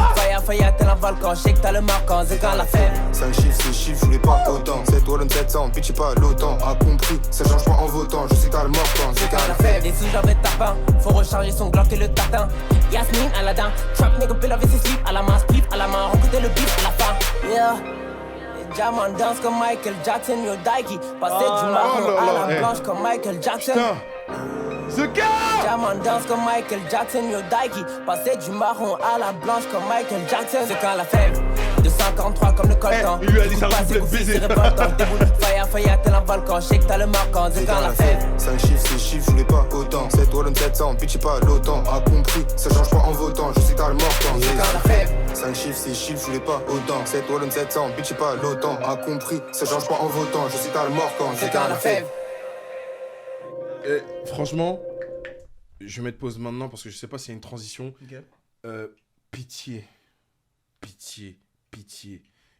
fire, tel un volcan. J'sais que t'as le marquant, c'est quand la fève. 5 chiffres, 6 chiffres, je voulais pas autant. 7 Wallon 700, bitch, pas l'OTAN. A compris, ça change pas en votant. Je sais que t'as le mortant, c'est quand la fève. Des sous-genres de tapin, faut recharger son Glock et le tartin. Yasmine, Aladdin, trap nigga, pill avec ses slips. À la main, split, à la main, recruter le beat à la fin. Yeah. Diamant danse comme Michael Jackson, yo Daiki. Passer du marron à la blanche comme Michael Jackson. Ce gars! Diamant danse comme Michael Jackson, yo Daiki. Passer du marron à la blanche comme Michael Jackson. C'est quand la fève. 243 comme le coltan. Il lui a dit ça me plaît baiser. Fire, tel un volcan. J'sais que t'as le marquant, c'est quand la fève. 5 chiffres, 6 chiffres, je voulais pas autant. 7 Wallon 700, bitch, pas l'OTAN. A compris, ça change pas en votant. Je sais que t'as le mortant, c'est quand la fève. 5 chiffres, 6 chiffres, je voulais pas autant. 7 Wallon 700, bitch, pas l'OTAN. A compris, ça change pas en votant. Je sais que t'as le mortant, c'est quand la fève. Franchement, je vais mettre pause maintenant parce que je sais pas s'il y a une transition. Okay. Pitié.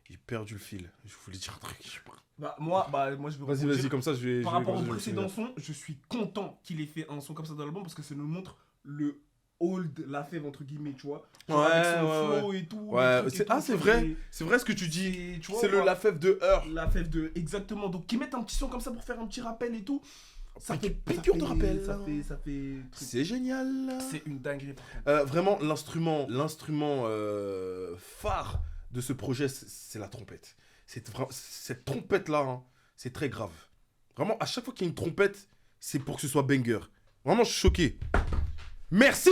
J'ai perdu le fil. Je voulais dire un truc. Moi je vais Vas-y, comme ça je vais. Par rapport au précédent son, je suis content qu'il ait fait un son comme ça dans l'album parce que ça nous montre le old la fève entre guillemets, tu vois. Avec son flow et tout. Ouais, c'est vrai. C'est vrai ce que tu dis. C'est le la fève de heure. La fève de exactement. Donc qu'ils mettent un petit son comme ça pour faire un petit rappel et tout. Ça fait piqûre de rappel. Ça fait. C'est génial. C'est une dinguerie. Vraiment l'instrument phare de ce projet, c'est la trompette. Cette trompette là, hein, c'est très grave. Vraiment, à chaque fois qu'il y a une trompette, c'est pour que ce soit banger. Vraiment, je suis choqué. Merci.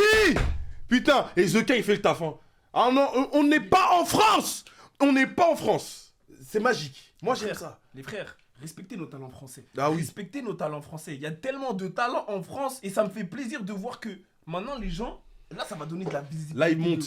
Putain, et The K il fait le taf. Hein. Ah non, on n'est pas en France. C'est magique. Moi j'aime ça. Les frères. Respectez nos talents français. Ah oui. Respectez nos talents français. Il y a tellement de talents en France et ça me fait plaisir de voir que maintenant les gens, là ça va donner de la visibilité.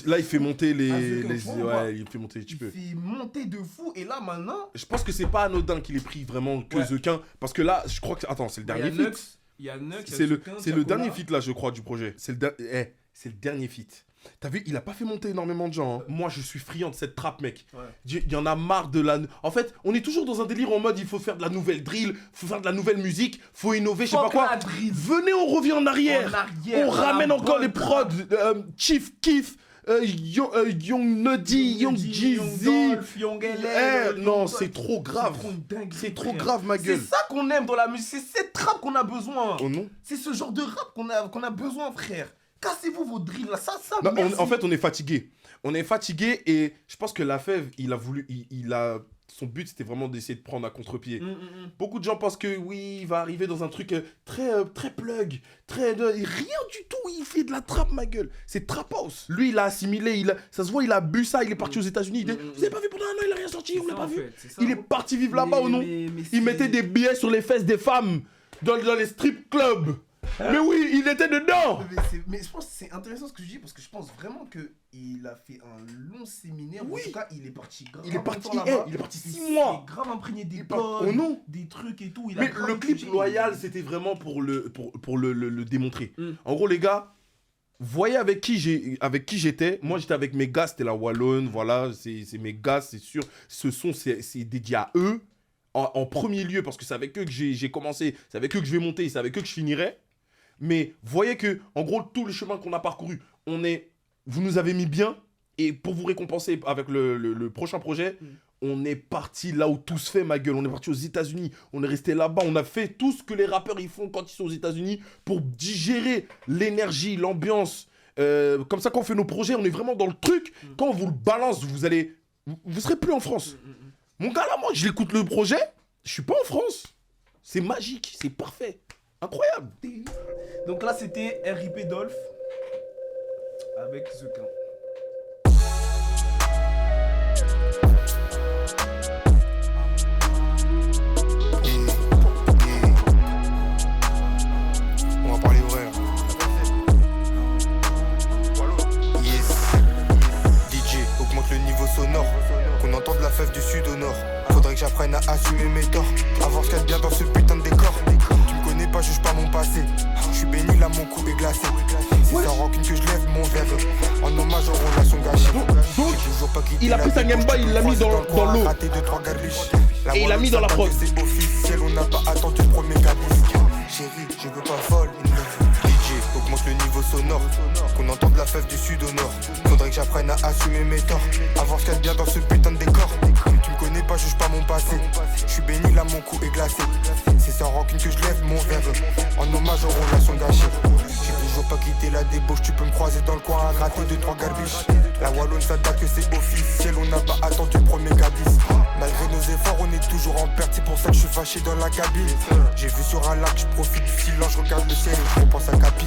Là il fait monter les il fait monter les Il fait monter de fou et là maintenant. Je pense que c'est pas anodin qu'il ait pris vraiment que The Quin parce que là je crois que attends, c'est le dernier feat. Il y a Nux, c'est le dernier feat là je crois du projet. C'est le dernier feat. T'as vu, il a pas fait monter énormément de gens. Hein. Moi, je suis friand de cette trappe, mec. Ouais. Il y en a marre de la... En fait, on est toujours dans un délire en mode il faut faire de la nouvelle drill, faut faire de la nouvelle musique, faut innover, je sais pas quoi. Venez, on revient en arrière. On ramène encore les prods. Chief Keef, Young Nuddy, Young Jeezy. Non, c'est trop grave. C'est trop grave, ma gueule. C'est ça qu'on aime dans la musique. C'est cette trappe qu'on a besoin. Oh non. C'est ce genre de rap qu'on a besoin, frère. Cassez-vous vos drills là, ça, non, en fait, on est fatigué. On est fatigué et je pense que la fève, son but, c'était vraiment d'essayer de prendre à contre-pied. Beaucoup de gens pensent que oui, il va arriver dans un truc très plug, rien du tout. Il fait de la trappe, ma gueule. C'est trap house. Lui, il a assimilé, ça se voit, il a bu ça, il est parti aux États-Unis. Vous avez pas vu pendant un an, il a rien sorti, on l'a pas vu. Il est parti vivre là-bas ou non? Il mettait des billets sur les fesses des femmes dans les strip clubs. Mais oui, il était dedans. Mais je pense que c'est intéressant ce que je dis parce que je pense vraiment qu'il a fait un long séminaire. Oui. En tout cas, il est parti grave. Il est parti 6 mois. Il est grave imprégné des codes, des trucs et tout. Mais le clip Loyal, c'était vraiment pour le démontrer. En gros, les gars, voyez avec qui j'étais. Moi, j'étais avec mes gars, c'était la Wallonne. Voilà, c'est mes gars, c'est sûr. Ce son, c'est dédié à eux. En premier lieu, parce que c'est avec eux que j'ai commencé, c'est avec eux que je vais monter, c'est avec eux que je finirai. Mais voyez que, en gros, tout le chemin qu'on a parcouru, vous nous avez mis bien. Et pour vous récompenser avec le prochain projet, on est parti là où tout se fait, ma gueule. On est parti aux États-Unis. On est resté là-bas. On a fait tout ce que les rappeurs ils font quand ils sont aux États-Unis pour digérer l'énergie, l'ambiance. Comme ça, quand on fait nos projets, on est vraiment dans le truc. Quand on vous le balance, vous serez plus en France. Mon gars, là, moi, je l'écoute le projet. Je suis pas en France. C'est magique. C'est parfait. Incroyable. Donc là, c'était R.I.P. Dolph avec The Quin. On va parler vrai. Yes. DJ, augmente le niveau sonore. Qu'on entende la fève du sud au nord. Faudrait que j'apprenne à assumer mes torts. Avoir ce qu'il y a de bien dans ce putain de décor. Tu me connais pas, juge pas mon passé. Je suis béni là, mon cou est glacé. C'est sans rancune que je lève mon verre. En hommage aux relations gâchées. Donc, il a pris sa Game Boy, il l'a mis dans l'eau. Et il l'a mis dans la prod. C'est officiel, on n'a pas attendu le premier cabis. Chérie, je veux pas vol. DJ, augmente change le niveau sonore. Qu'on entende la fève du sud au nord. Faudrait que j'apprenne à assumer mes torts. À voir ce qu'il y a de bien dans ce putain de décor. Tu me connais pas, juge pas mon passé. Je suis béni là, mon cou est glacé. C'est sans rancune que je lève mon verre. En hommage aux relations gâchées. J'ai toujours pas quitté la débauche. Tu peux me croiser dans le coin à gratter 2-3 garbiches. La Wallonne ça date que c'est officiel. On n'a pas attendu le premier cabis. Malgré nos efforts on est toujours en perte. C'est pour ça que je suis fâché dans la cabine. J'ai vu sur un lac, je profite du silence. Je regarde le ciel et je repense à Capi.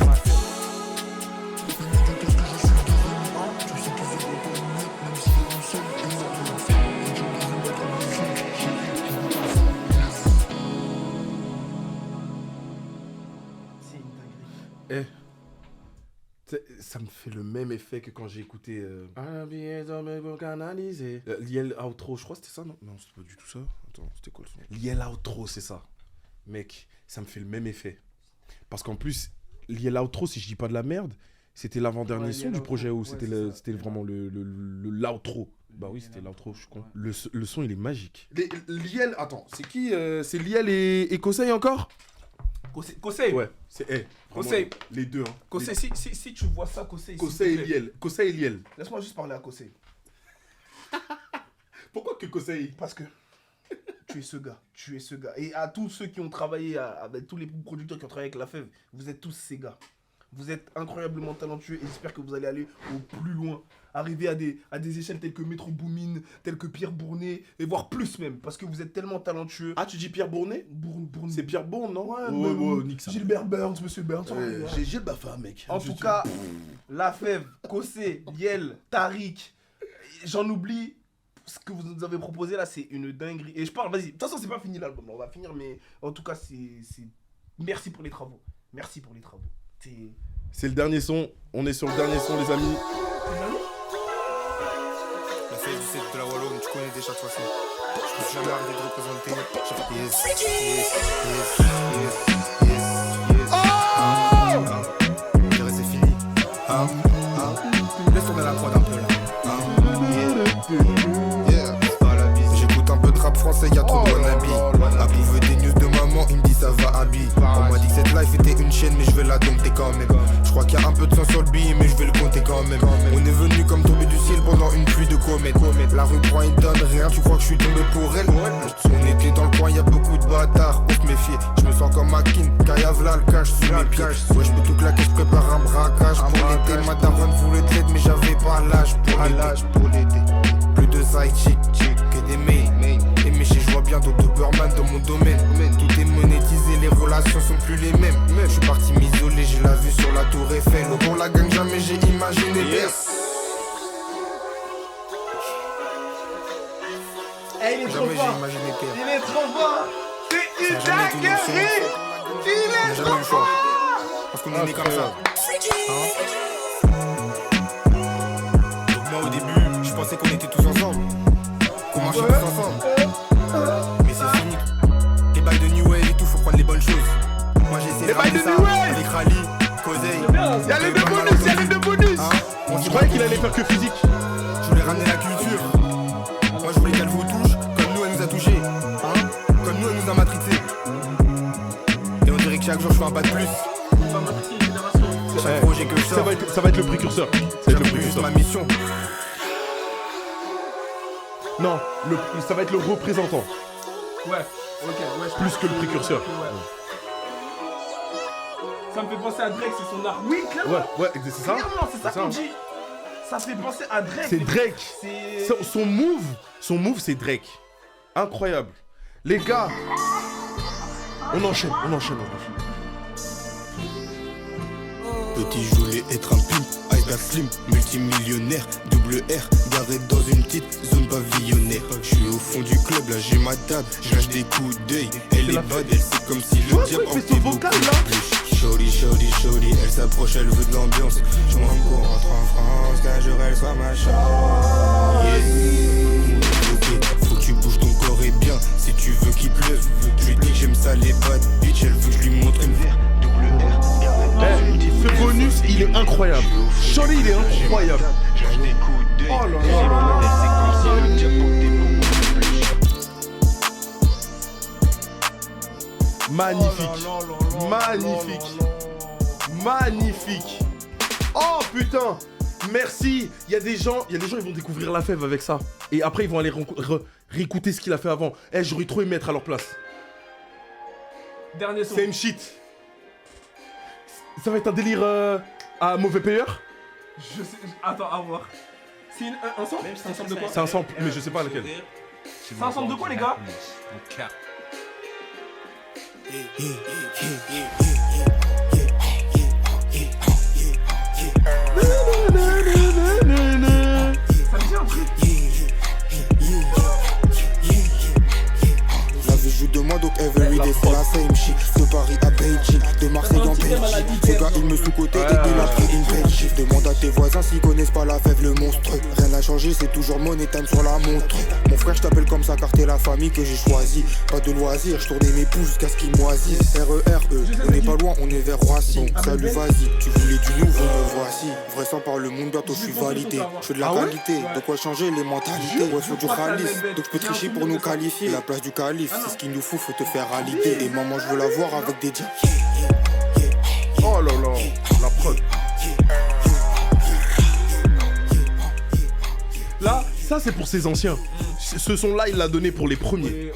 Ça me fait le même effet que quand j'ai écouté Liel Outro, je crois que c'était ça, non? Non, c'était pas du tout ça. Attends, c'était quoi le son? Liel Outro, c'est ça. Mec, ça me fait le même effet. Parce qu'en plus, Liel Outro, si je dis pas de la merde, c'était l'avant-dernier son du projet ou c'était vraiment l'outro. Bah oui, c'était l'outro, je suis con. Le son, il est magique. Liel, attends, c'est qui c'est Liel et Kosei encore? Kosei. Ouais, c'est Kosei. Les deux. Hein. Kosei, si tu vois ça, Kosei. Kosei et Liel. Kosei et Liel. Laisse-moi juste parler à Kosei. Pourquoi que Kosei? Parce que tu es ce gars. Et à tous ceux qui ont travaillé, avec tous les producteurs qui ont travaillé avec La Fève, vous êtes tous ces gars. Vous êtes incroyablement talentueux et j'espère que vous allez aller au plus loin. Arriver à des échelles telles que Metro Boomin, telles que Pierre Bournet, et voire plus même, parce que vous êtes tellement talentueux. Ah, tu dis Pierre Bournet? Bournet. C'est Pierre Bourne, non? Ouais, nique ça. Gilbert Burns, monsieur Burns. J'ai Gilles Bafa, mec. En tout cas, La Fève, Kosei, Liel, Tariq, j'en oublie. Ce que vous nous avez proposé là, c'est une dinguerie. Et je parle, vas-y. De toute façon, c'est pas fini l'album, on va finir, mais en tout cas, c'est... Merci pour les travaux. Merci pour les travaux. C'est le dernier son. On est sur le dernier son, les amis. La fête du 7 de la Wallonne, tu connais déjà de toute façon. Je me suis jamais arrêté de représenter. Je dirais c'est fini. Laisse tourner la prod un peu là. J'écoute un peu de rap français, y'a trop de wannabe. À prouver des news de maman, il me dit ça va habiller. On m'a dit que cette life était une chaîne, mais je vais la dompter quand même. Je crois qu'il y a un peu de sang sur le billet, mais je vais le compter quand même. On est venu comme tomber du ciel pendant une pluie de comètes. La rue prend et donne rien, tu crois que je suis tombé pour elle? On était dans le coin, y'a beaucoup de bâtards, faut se méfier. Je me sens comme Akin, Kayavla, le cache sous mes pieds. Ouais, je peux tout claquer, je prépare un braquage pour l'été. Ma daronne voulait de l'aide, mais j'avais pas l'âge pour l'aider. Plus de side chick que des mails. Et mes je vois bien d'autres Doberman dans mon domaine. Tout est monétisé, les relations sont plus les mêmes. Je suis parti m'isoler, j'ai la vue sur la tour Eiffel. Pour la gang jamais j'ai imaginé il est trop fort. Il est trop fort. C'est une dinguerie. Il est trop fort. Parce qu'on est né comme ça. Donc moi au début, je pensais qu'on était tous ensemble. Qu'on marchait tous ensemble. Mais c'est fini. Les bails de New Wave et tout, faut prendre les bonnes choses. Moi j'ai essayé de ramener ça avec Rally, Kosei. Y'a les deux bonus, Je croyais qu'il allait faire que physique. Je voulais ramener la culture. Moi je voulais qu'elle vous touche, comme nous elle nous a touché. Comme nous elle nous a matrixé. Et on dirait que chaque jour je fais un pas de plus. Chaque projet que je sors, ça va être le précurseur. C'est juste ma mission. Non, ça va être le représentant. Ouais, ok, ouais. Plus que le précurseur. Ça me fait penser à Drake, c'est son art. Oui, clairement. Ouais, c'est ça. Clairement, c'est ça qu'on dit. Ça fait penser à Drake. C'est Drake. Son move, c'est Drake. Incroyable. Les gars, on enchaîne. Petit, je voulais être un pimp, Aïda Slim, multimillionnaire, double R, garé dans une petite zone pavillonnaire. Je suis au fond du club, là j'ai ma table, je lâche des coups d'œil. Elle est bad, elle c'est comme si le diable en était beaucoup plus. Shorty, elle s'approche, elle veut de l'ambiance. Je m'en cours, rentre en France, qu'un jour elle soit ma chance. Ok, faut que tu bouges ton corps et bien, si tu veux qu'il pleuve. Je lui dis que j'aime ça les bad bitch, elle veut que je lui montre une verre, double R. Ce bonus, il est incroyable. Shorty, il est incroyable. Oh là là. Magnifique. Oh putain. Merci. Il y a des gens, ils vont découvrir La Fève avec ça. Et après, ils vont aller réécouter ce qu'il a fait avant. Eh, j'aurais trop aimé être à leur place. Dernier son. Same shit. Ça va être un délire à mauvais payeur. Je sais. Attends, à voir. C'est un sample? C'est un sample de quoi? C'est un sample, mais je sais pas lequel. C'est un sample de quoi, les gars? Ça me dit un truc. La vie joue de moi donc everyday c'est la same shit. De Paris à Beijing, de Marseille en Belgique. Ce gars il me sous-côté et il a pris une belle chiffre. Demande à tes voisins s'ils connaissent pas la fève, le monstre. Rien n'a changé, c'est toujours money time sur la montre. Mon frère je t'appelle comme ça car t'es la famille que j'ai choisi. Pas de loisirs, je tournais mes pouces jusqu'à ce qu'ils moisissent. RERE, on n'est pas loin, on est vers Roissy. Bon, salut vas-y, tu voulais du nouveau, me voici. Vrai sang par le monde, bientôt je suis validé. Je fais de la qualité, de quoi changer les mentalités. Ouais, faut du khalis, donc je peux tricher pour nous qualifier. La place du calife, c'est ce qu'il nous faut te faire valider. Et maman je veux la voir avec des diams. Oh là là, la prod. Là, ça c'est pour ses anciens. Ce son-là, il l'a donné pour les premiers.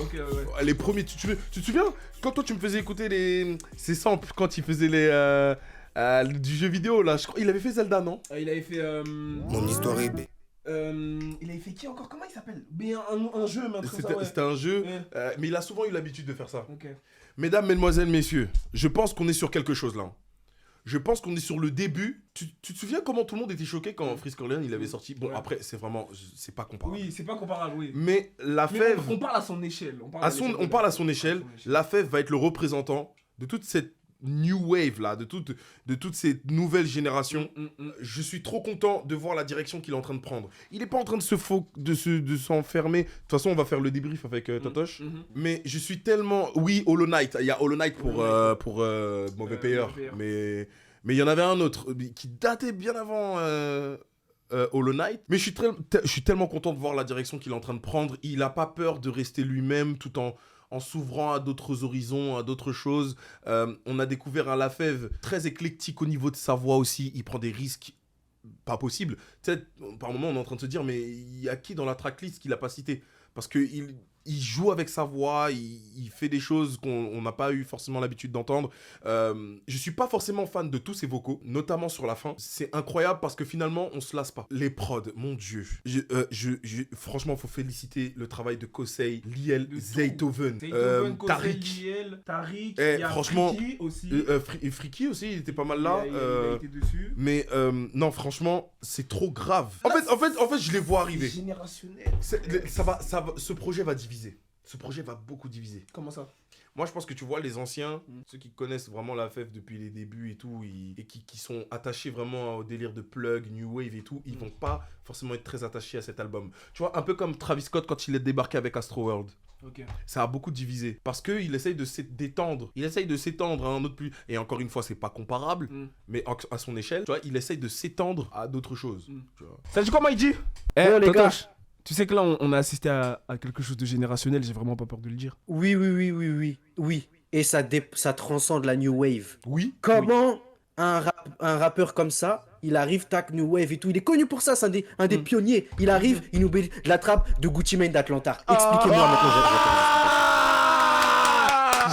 Les premiers, tu te souviens quand toi tu me faisais écouter ces samples quand il faisait du jeu vidéo là, je crois, il avait fait Zelda, non? Il avait fait. Mon histoire est belle. Il avait fait qui encore? Comment il s'appelle? Mais un jeu, mais C'était un jeu, ouais. mais il a souvent eu l'habitude de faire ça. Okay. Mesdames, mesdemoiselles, messieurs, je pense qu'on est sur quelque chose là. Je pense qu'on est sur le début. Tu te souviens comment tout le monde était choqué quand Freeze Corleone il avait sorti? Bon, après, c'est pas comparable. Oui, c'est pas comparable, oui. Mais La Fève. On parle à son échelle. On parle à son échelle. La Fève va être le représentant de toute cette new wave là, de toutes ces nouvelles générations. Je suis trop content de voir la direction qu'il est en train de prendre. Il est pas en train de s'enfermer. De toute façon, on va faire le débrief avec Totoche. Mais je suis tellement... Oui, Hollow Knight. Il y a Hollow Knight pour Mauvais Payeur. Mais il y en avait un autre qui datait bien avant Hollow Knight. Mais je suis tellement content de voir la direction qu'il est en train de prendre. Il a pas peur de rester lui-même tout en s'ouvrant à d'autres horizons, à d'autres choses. On a découvert un La Fève très éclectique au niveau de sa voix aussi. Il prend des risques pas possibles. Tu sais, par moment, on est en train de se dire, mais il y a qui dans la tracklist qu'il n'a pas cité? Parce qu'il joue avec sa voix, il fait des choses qu'on n'a pas eu forcément l'habitude d'entendre. Je suis pas forcément fan de tous ses vocaux, notamment sur la fin. C'est incroyable parce que finalement, on se lasse pas. Les prods, mon Dieu. Franchement, il faut féliciter le travail de Kosei, Liel, Zaytoven, Tariq. Il y a franchement, Friki aussi. Friki aussi, il était pas mal là. Il a été dessus. Mais non, franchement, c'est trop grave. En fait, je les vois arriver. C'est générationnel. Ce projet va diviser. Ce projet va beaucoup diviser. Comment ça? Moi, je pense que tu vois, les anciens, ceux qui connaissent vraiment La Fève depuis les débuts et tout, et qui sont attachés vraiment au délire de plug, new wave et tout, ils vont pas forcément être très attachés à cet album. Tu vois, un peu comme Travis Scott quand il est débarqué avec Astroworld. Okay. Ça a beaucoup divisé. Parce qu'il essaye de s'étendre. Il essaye de s'étendre à un autre plus. Et encore une fois, c'est pas comparable, mais à son échelle, tu vois, il essaye de s'étendre à d'autres choses. Ça dit quoi, Maïdi? Les gars. Tu sais que là, on a assisté à quelque chose de générationnel, j'ai vraiment pas peur de le dire. Oui. Et ça transcende la new wave. Oui. Comment un rappeur comme ça, il arrive, tac, new wave et tout. Il est connu pour ça, c'est un des pionniers. Il arrive, il nous met de la trappe de Gucci Mane d'Atlanta. Expliquez-moi maintenant.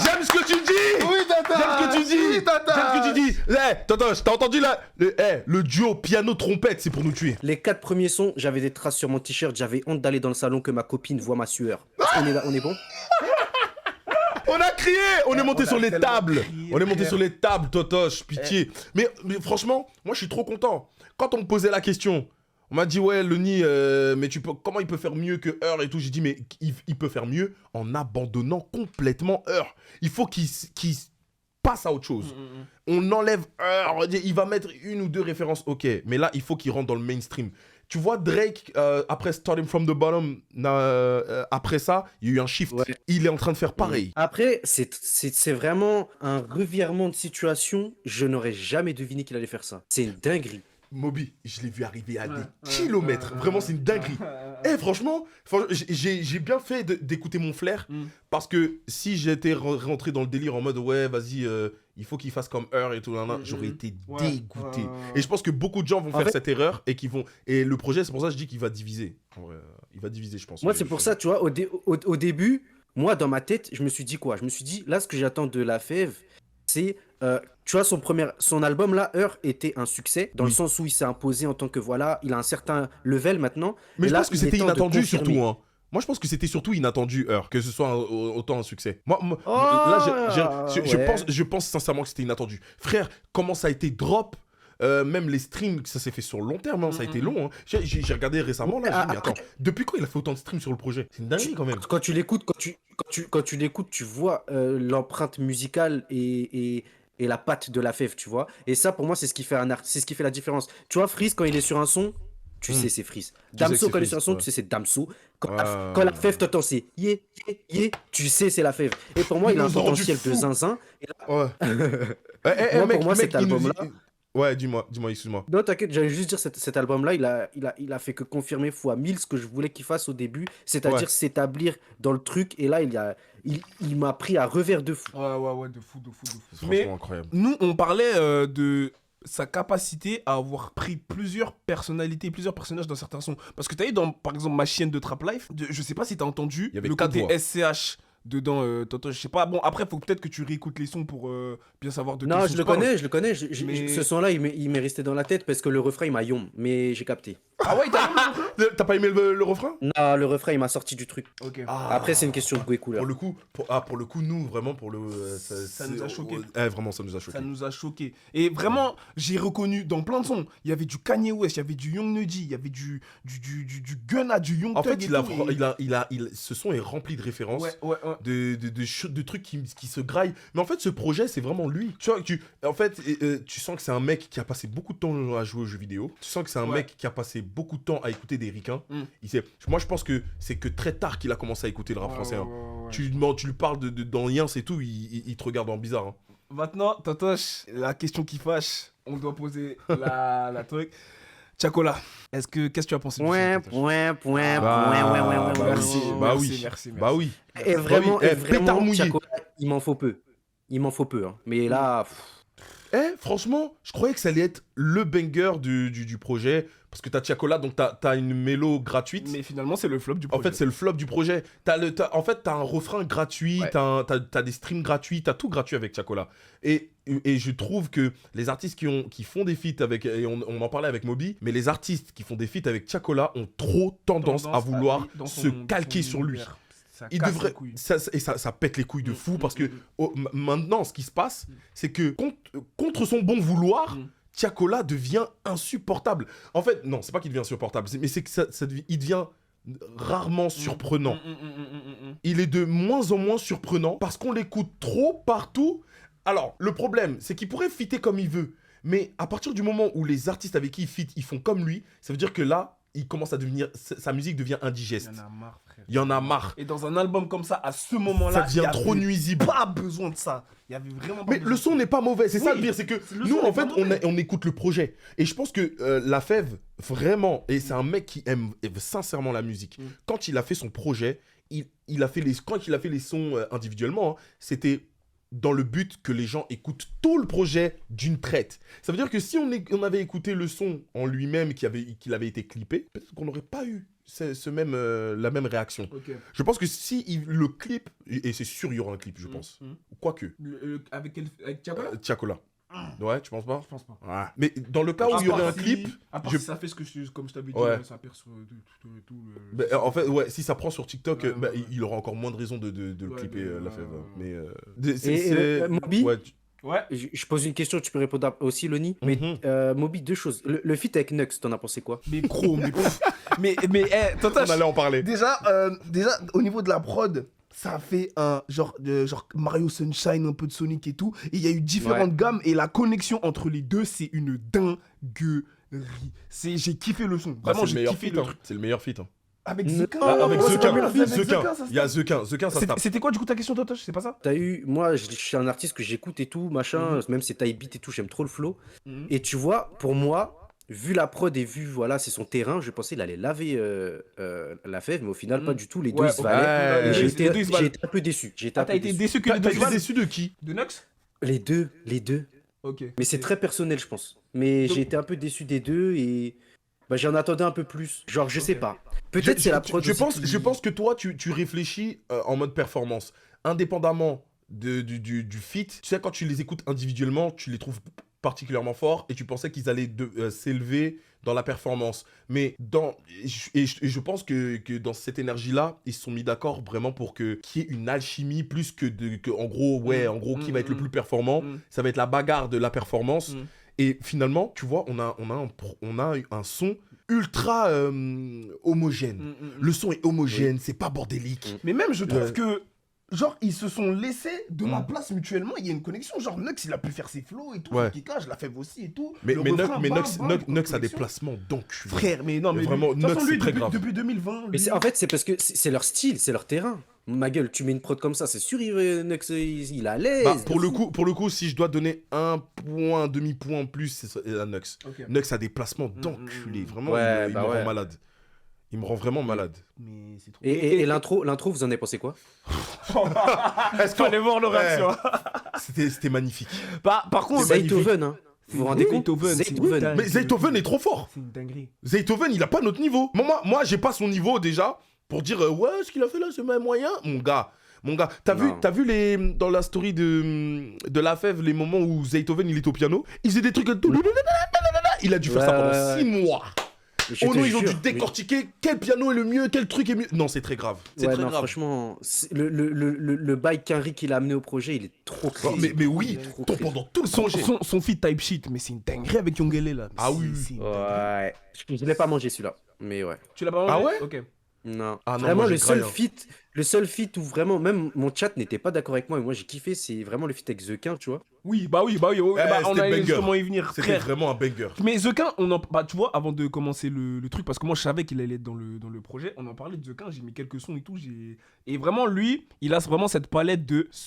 J'aime ce que tu dis. Oui, Tata. J'aime ce que tu dis. Totoche, t'as entendu là le duo piano-trompette, c'est pour nous tuer. Les 4 premiers sons, j'avais des traces sur mon t-shirt. J'avais honte d'aller dans le salon que ma copine voit ma sueur. On est bon? On a crié, on est monté sur les tables. On est monté sur les tables, Totoche, pitié. Mais franchement, moi je suis trop content. Quand on me posait la question, on m'a dit ouais, Lenny, mais comment il peut faire mieux que Heur et tout? J'ai dit mais il peut faire mieux en abandonnant complètement Heur. Il faut qu'il passe à autre chose. On enlève Heur, il va mettre 1 ou 2 références, ok. Mais là, il faut qu'il rentre dans le mainstream. Tu vois, Drake, après Starting From The Bottom, après ça, il y a eu un shift. Ouais. Il est en train de faire pareil. Après, c'est vraiment un revirement de situation. Je n'aurais jamais deviné qu'il allait faire ça. C'est une dinguerie. Moby, je l'ai vu arriver à des kilomètres. Vraiment, c'est une dinguerie. Et franchement, j'ai bien fait d'écouter mon flair. Parce que si j'étais rentré dans le délire en mode ouais, vas-y, il faut qu'il fasse comme Heur et tout, j'aurais été dégoûté. Et je pense que beaucoup de gens vont faire cette erreur et le projet, c'est pour ça que je dis qu'il va diviser. Il va diviser, je pense. Moi, c'est pour ça, tu vois, au début, moi, dans ma tête, je me suis dit quoi? Je me suis dit, là, ce que j'attends de La Fève, c'est, tu vois, son album là, Heur, était un succès dans le sens où il s'est imposé en tant que voilà, il a un certain level maintenant. Mais et je là, pense que il est c'était temps de inattendu confirmer. surtout. Hein. Moi, je pense que c'était surtout inattendu, Heur, que ce soit autant un succès. Je pense sincèrement que c'était inattendu. Frère, comment ça a été drop? Même les streams, ça s'est fait sur le long terme, hein, ça a été long. Hein. J'ai regardé récemment, là, j'ai dit, mais attends, depuis quand il a fait autant de streams sur le projet? C'est une dinguerie quand même. Quand tu l'écoutes, tu vois l'empreinte musicale et la patte de La Fève, tu vois. Et ça, pour moi, c'est ce qui fait c'est ce qui fait la différence. Tu vois, Freeze, quand il est sur un son, tu sais c'est Freeze. Damso, quand il est sur un son, tu sais c'est Damso. Quand La Fève t'entend, c'est yeah, tu sais c'est La Fève. Et pour moi, il a un potentiel de zinzin. Et là... Moi, pour moi, cet album-là... Ouais, dis-moi, excuse-moi. Non, t'inquiète, j'allais juste dire cet album-là, il a fait que confirmer fois 1000 ce que je voulais qu'il fasse au début, c'est-à-dire s'établir dans le truc. Et là, il m'a pris à revers de fou. Ouais, de fou. C'est Mais franchement incroyable. nous, on parlait de sa capacité à avoir pris plusieurs personnalités, plusieurs personnages dans certains sons. Parce que t'as eu dans, par exemple, Ma chienne de Trap Life, je sais pas si t'as entendu, il y avait le 4 côté voix. SCH dedans, Toto, je sais pas. Bon, après, faut peut-être que tu réécoutes les sons pour bien savoir de quel Non, son je le connais. Mais- Ce son-là, il m'est resté dans la tête parce que le refrain, il m'a yom, mais j'ai capté. Ah ouais, T'as pas aimé le refrain? Non, le refrain, il m'a sorti du truc. Ok. Après, c'est une question de goût et couleur. Pour le coup, nous, vraiment, Ça nous a choqué. Vraiment, ça nous a choqué. Ça nous a choqué. Et vraiment, j'ai reconnu dans plein de sons, il y avait du Kanye West, il y avait du Young Nudy, il y avait du Gunna, du Young En Thug fait, et tout, ce son est rempli de références, Ouais. de trucs qui se graillent. Mais en fait, ce projet, c'est vraiment lui. Tu vois, tu sens que c'est un mec qui a passé beaucoup de temps à jouer aux jeux vidéo. Tu sens que c'est un mec qui a passé beaucoup de temps à écouter des ricains. Moi, je pense que c'est que très tard qu'il a commencé à écouter le rap français. Hein. Tu lui parles dans Yens et tout, il te regarde en bizarre. Hein. Maintenant, Totoche, la question qui fâche, on doit poser la truc. Chacola, qu'est-ce que tu as pensé du son, Totoche? Merci. Bah oui. Et vraiment, pétard mouillé. Chacola, il m'en faut peu. Hein. Mais là... Franchement, je croyais que ça allait être le banger du projet. Parce que t'as Chacola, donc t'as une mélo gratuite. Mais finalement, c'est le flop du projet. En fait, c'est le flop du projet. T'as un refrain gratuit, t'as des streams gratuits, t'as tout gratuit avec Chacola. Et je trouve que les artistes qui font des feats avec, et on en parlait avec Moby, mais les artistes qui font des feats avec Chacola ont trop tendance à vouloir se calquer sur lui. Il devrait, ça pète les couilles de fou parce que maintenant, ce qui se passe, c'est que contre son bon vouloir, Chacola devient insupportable. En fait, non, c'est pas qu'il devient insupportable, mais c'est que il devient rarement surprenant. Il est de moins en moins surprenant parce qu'on l'écoute trop partout. Alors, le problème, c'est qu'il pourrait fitter comme il veut, mais à partir du moment où les artistes avec qui il fit, ils font comme lui, ça veut dire que là, il commence à devenir, sa musique devient indigeste. Il y en a marre, frère. Il y en a marre. Et dans un album comme ça, à ce moment-là, ça devient trop nuisible. Pas besoin de ça. Il y avait vraiment pas Mais besoin le son n'est pas mauvais, c'est ça le pire, c'est que nous en fait on écoute le projet. Et je pense que La Fève, vraiment, et c'est un mec qui aime sincèrement la musique. Quand il a fait son projet, quand il a fait les sons individuellement, hein, c'était dans le but que les gens écoutent tout le projet d'une traite. Ça veut dire que si on avait écouté le son en lui-même qu'il avait été clippé, peut-être qu'on n'aurait pas eu la même réaction. Okay. Je pense que si le clip, et c'est sûr il y aura un clip, je pense. Quoique. Avec Chacola Chacola. Ouais, tu penses pas? Je pense pas. Ouais. Mais dans le cas où il y aurait un clip... si ça fait comme je t'avais dit, ça perce tout. En fait, ouais, si ça prend sur TikTok, il aura encore moins de raisons de le clipper, La Fève. Mais, Moby, ouais. Je pose une question, tu peux répondre aussi, Loni. Mais Moby, deux choses. Le feat avec Nux, t'en as pensé quoi? Mais gros, mais on allait en parler. Déjà, au niveau de la prod, ça a fait un genre Mario Sunshine, un peu de Sonic et tout. Et il y a eu différentes gammes et la connexion entre les deux, c'est une dinguerie. J'ai kiffé le son. Vraiment, j'ai kiffé le truc. C'est le meilleur feat. Avec Zekin. Avec Zekin. Il y a Zekin, ça se tape. C'était quoi du coup ta question, Totoche? C'est pas ça? Moi, je suis un artiste que j'écoute et tout, machin. Même si taille beat et tout, j'aime trop le flow. Et tu vois, pour moi, vu la prod et vu, voilà, c'est son terrain, je pensais qu'il allait laver la fève, mais au final, pas du tout. Les deux, Ouais, ils se ok. valaient. Et Les deux, ils se valent. j'ai été un peu déçu. J'ai été un Ah, t'as peu été déçu. déçu que les deux T'as se été valent déçu de qui? De Nux? Les deux. Ok. Mais c'est très personnel, je pense. Mais Donc- j'ai été un peu déçu des deux et bah, j'en attendais un peu plus. Genre, je sais pas. Peut-être c'est la prod Je aussi pense, qui- je pense que toi, tu réfléchis en mode performance. Indépendamment du feat, tu sais, quand tu les écoutes individuellement, tu les trouves particulièrement forts et tu pensais qu'ils allaient s'élever dans la performance. Mais je pense que dans cette énergie-là, ils se sont mis d'accord vraiment pour qu'il y ait une alchimie plus que en gros, qui va être le plus performant. Ça va être la bagarre de la performance. Et finalement, tu vois, on a un son ultra homogène. Le son est homogène, c'est pas bordélique. Mais même, je trouve que, genre, ils se sont laissés de la place mutuellement. Il y a une connexion. Genre, Nux, il a pu faire ses flows et tout. Ouais. Qui cache, la fève aussi et tout. Mais Le Nux refrain, bam, bam, a des connexion. placements d'enculé. Frère, mais non, mais Vraiment, lui, de toute façon, Nux, lui, c'est très grave. depuis 2020. Mais lui- en fait, c'est parce que c'est leur style, c'est leur terrain. Ma gueule, tu mets une prod comme ça, c'est sûr, Nux, il est à l'aise. Bah, de pour le fou. coup, si je dois donner un demi-point en plus, c'est la Nux. Ok. Nux a des placements d'enculé. Vraiment, Ouais, il bah me ouais. rend malade. Il me rend vraiment malade. Mais c'est trop. Et l'intro, vous en avez pensé quoi? Est-ce Fallait voir nos réactions. C'était magnifique. Par contre, Zaytoven, hein. Vous vous rendez compte? Zaytoven, c'est Zaytoven. dingue. Mais Zaytoven est trop fort. C'est une dinguerie. Zaytoven, il a pas notre niveau. Moi j'ai pas son niveau déjà pour dire ouais, ce qu'il a fait là, c'est même moyen. Mon gars, t'as vu dans la story de la fève les moments où Zaytoven il est au piano, il faisait des trucs il a dû faire ça pendant 6 mois. Je Oh te non, ils ont jure, dû décortiquer quel piano est le mieux, quel truc est mieux. Non, c'est très grave. C'est Ouais, très non, grave. franchement, le bail qu'Henry qu'il a amené au projet, il est trop Oh, crazy. mais oui, Trop crazy. pendant tout le projet. Son feat type shit, mais c'est une dinguerie avec Yongele là. Ah oui. C'est une dinguerie. Ouais. Je l'ai pas mangé celui-là, mais ouais. Tu l'as pas mangé? Ah ouais? Ok. Non. Ah non, vraiment, moi, le j'ai seul graillé, feat où vraiment, même mon chat n'était pas d'accord avec moi et moi j'ai kiffé, c'est vraiment le feat avec The Quin, tu vois. Oui, bah oui. Eh, On c'était allait banger. justement y venir, C'était frère. vraiment un banger. Mais The Quin, tu vois, avant de commencer le truc, parce que moi je savais qu'il allait être dans le projet, on en parlait de The Quin, j'ai mis quelques sons et tout, et vraiment lui, il a vraiment cette palette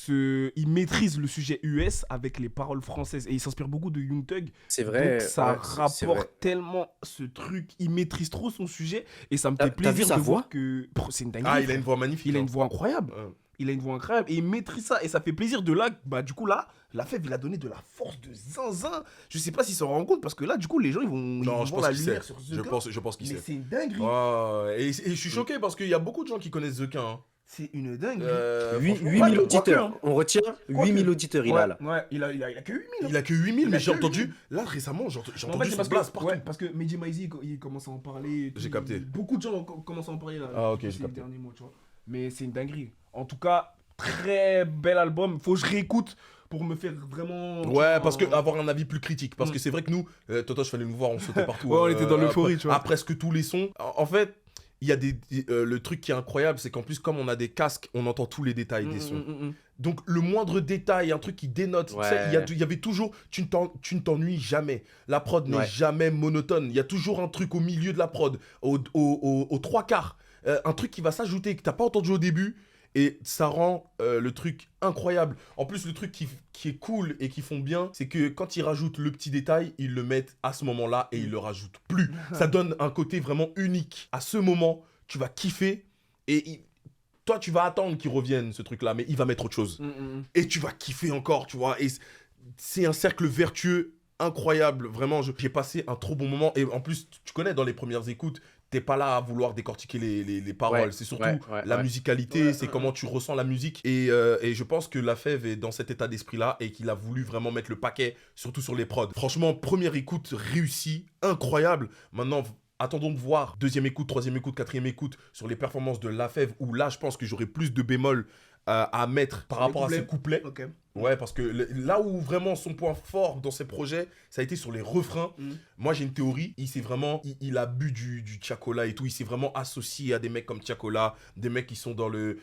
il maîtrise le sujet US avec les paroles françaises, et il s'inspire beaucoup de Young Thug. C'est vrai. Donc ça ouais, c'est vrai. rapporte tellement ce truc, il maîtrise trop son sujet, et ça me fait T'as vu plaisir sa de voix voir que c'est une dinguerie. Ah, il a frère. une voix magnifique. Il a hein. une voix incroyable. Ouais. Il a une voix incroyable et il maîtrise ça. Et ça fait plaisir de là, bah du coup là, la fève il a donné de la force de zinzin. Je sais pas s'il s'en rend compte parce que là du coup les gens ils vont Non, je voir pense la qu'il lumière sait. sur Je The Quin. pense qu'il Mais sait. c'est une dinguerie. Ouais, et je suis choqué parce qu'il y a beaucoup de gens qui connaissent The Quin. Hein. C'est une dinguerie. 8000 auditeurs. hein. On retient 8000 auditeurs, il ouais, a là. Ouais, il a que 8000. Il a que 8000, Il mais a j'ai que entendu, 8000. là récemment, j'ai En fait, entendu c'est son parce blast que, partout. ouais, parce que Mehdi Maizi il commence à en parler. et tout. J'ai capté. Beaucoup de gens commencent à en parler là. Ah, ok, j'ai ces capté. derniers mois, tu vois. Mais c'est une dinguerie. En tout cas, très bel album. Faut que je réécoute pour me faire vraiment. Ouais, parce que avoir un avis plus critique. Parce que c'est vrai que nous, Totoche, fallait nous voir, on sautait partout. Ouais, on était dans l'euphorie, tu vois. À presque tous les sons. En fait, il y a le truc qui est incroyable, c'est qu'en plus, comme on a des casques, on entend tous les détails des sons. Donc, le moindre détail, un truc qui dénote, tu sais, il y avait toujours, tu ne t'ennuies jamais. La prod n'est jamais monotone. Il y a toujours un truc au milieu de la prod, aux trois quarts. Un truc qui va s'ajouter, que tu n'as pas entendu au début. Et ça rend le truc incroyable. En plus, le truc qui est cool et qui font bien, c'est que quand ils rajoutent le petit détail, ils le mettent à ce moment-là et ils le rajoutent plus. Ça donne un côté vraiment unique. À ce moment, tu vas kiffer et toi, tu vas attendre qu'il revienne, ce truc-là, mais il va mettre autre chose. Et tu vas kiffer encore, tu vois. Et c'est un cercle vertueux incroyable. Vraiment, j'ai passé un trop bon moment. Et en plus, tu connais, dans les premières écoutes, t'es pas là à vouloir décortiquer les paroles. Ouais, c'est surtout la musicalité, c'est comment tu ressens la musique. Et je pense que la fève est dans cet état d'esprit-là et qu'il a voulu vraiment mettre le paquet, surtout sur les prods. Franchement, première écoute réussie, incroyable. Maintenant, attendons de voir deuxième écoute, troisième écoute, quatrième écoute sur les performances de la fève, où là, je pense que j'aurai plus de bémols à mettre par rapport à ses couplets. Ok. Ouais, parce que là où vraiment son point fort dans ses projets, ça a été sur les refrains. Moi, j'ai une théorie. Il a bu du Tiakola et tout. Il s'est vraiment associé à des mecs comme Tiakola, des mecs qui sont dans le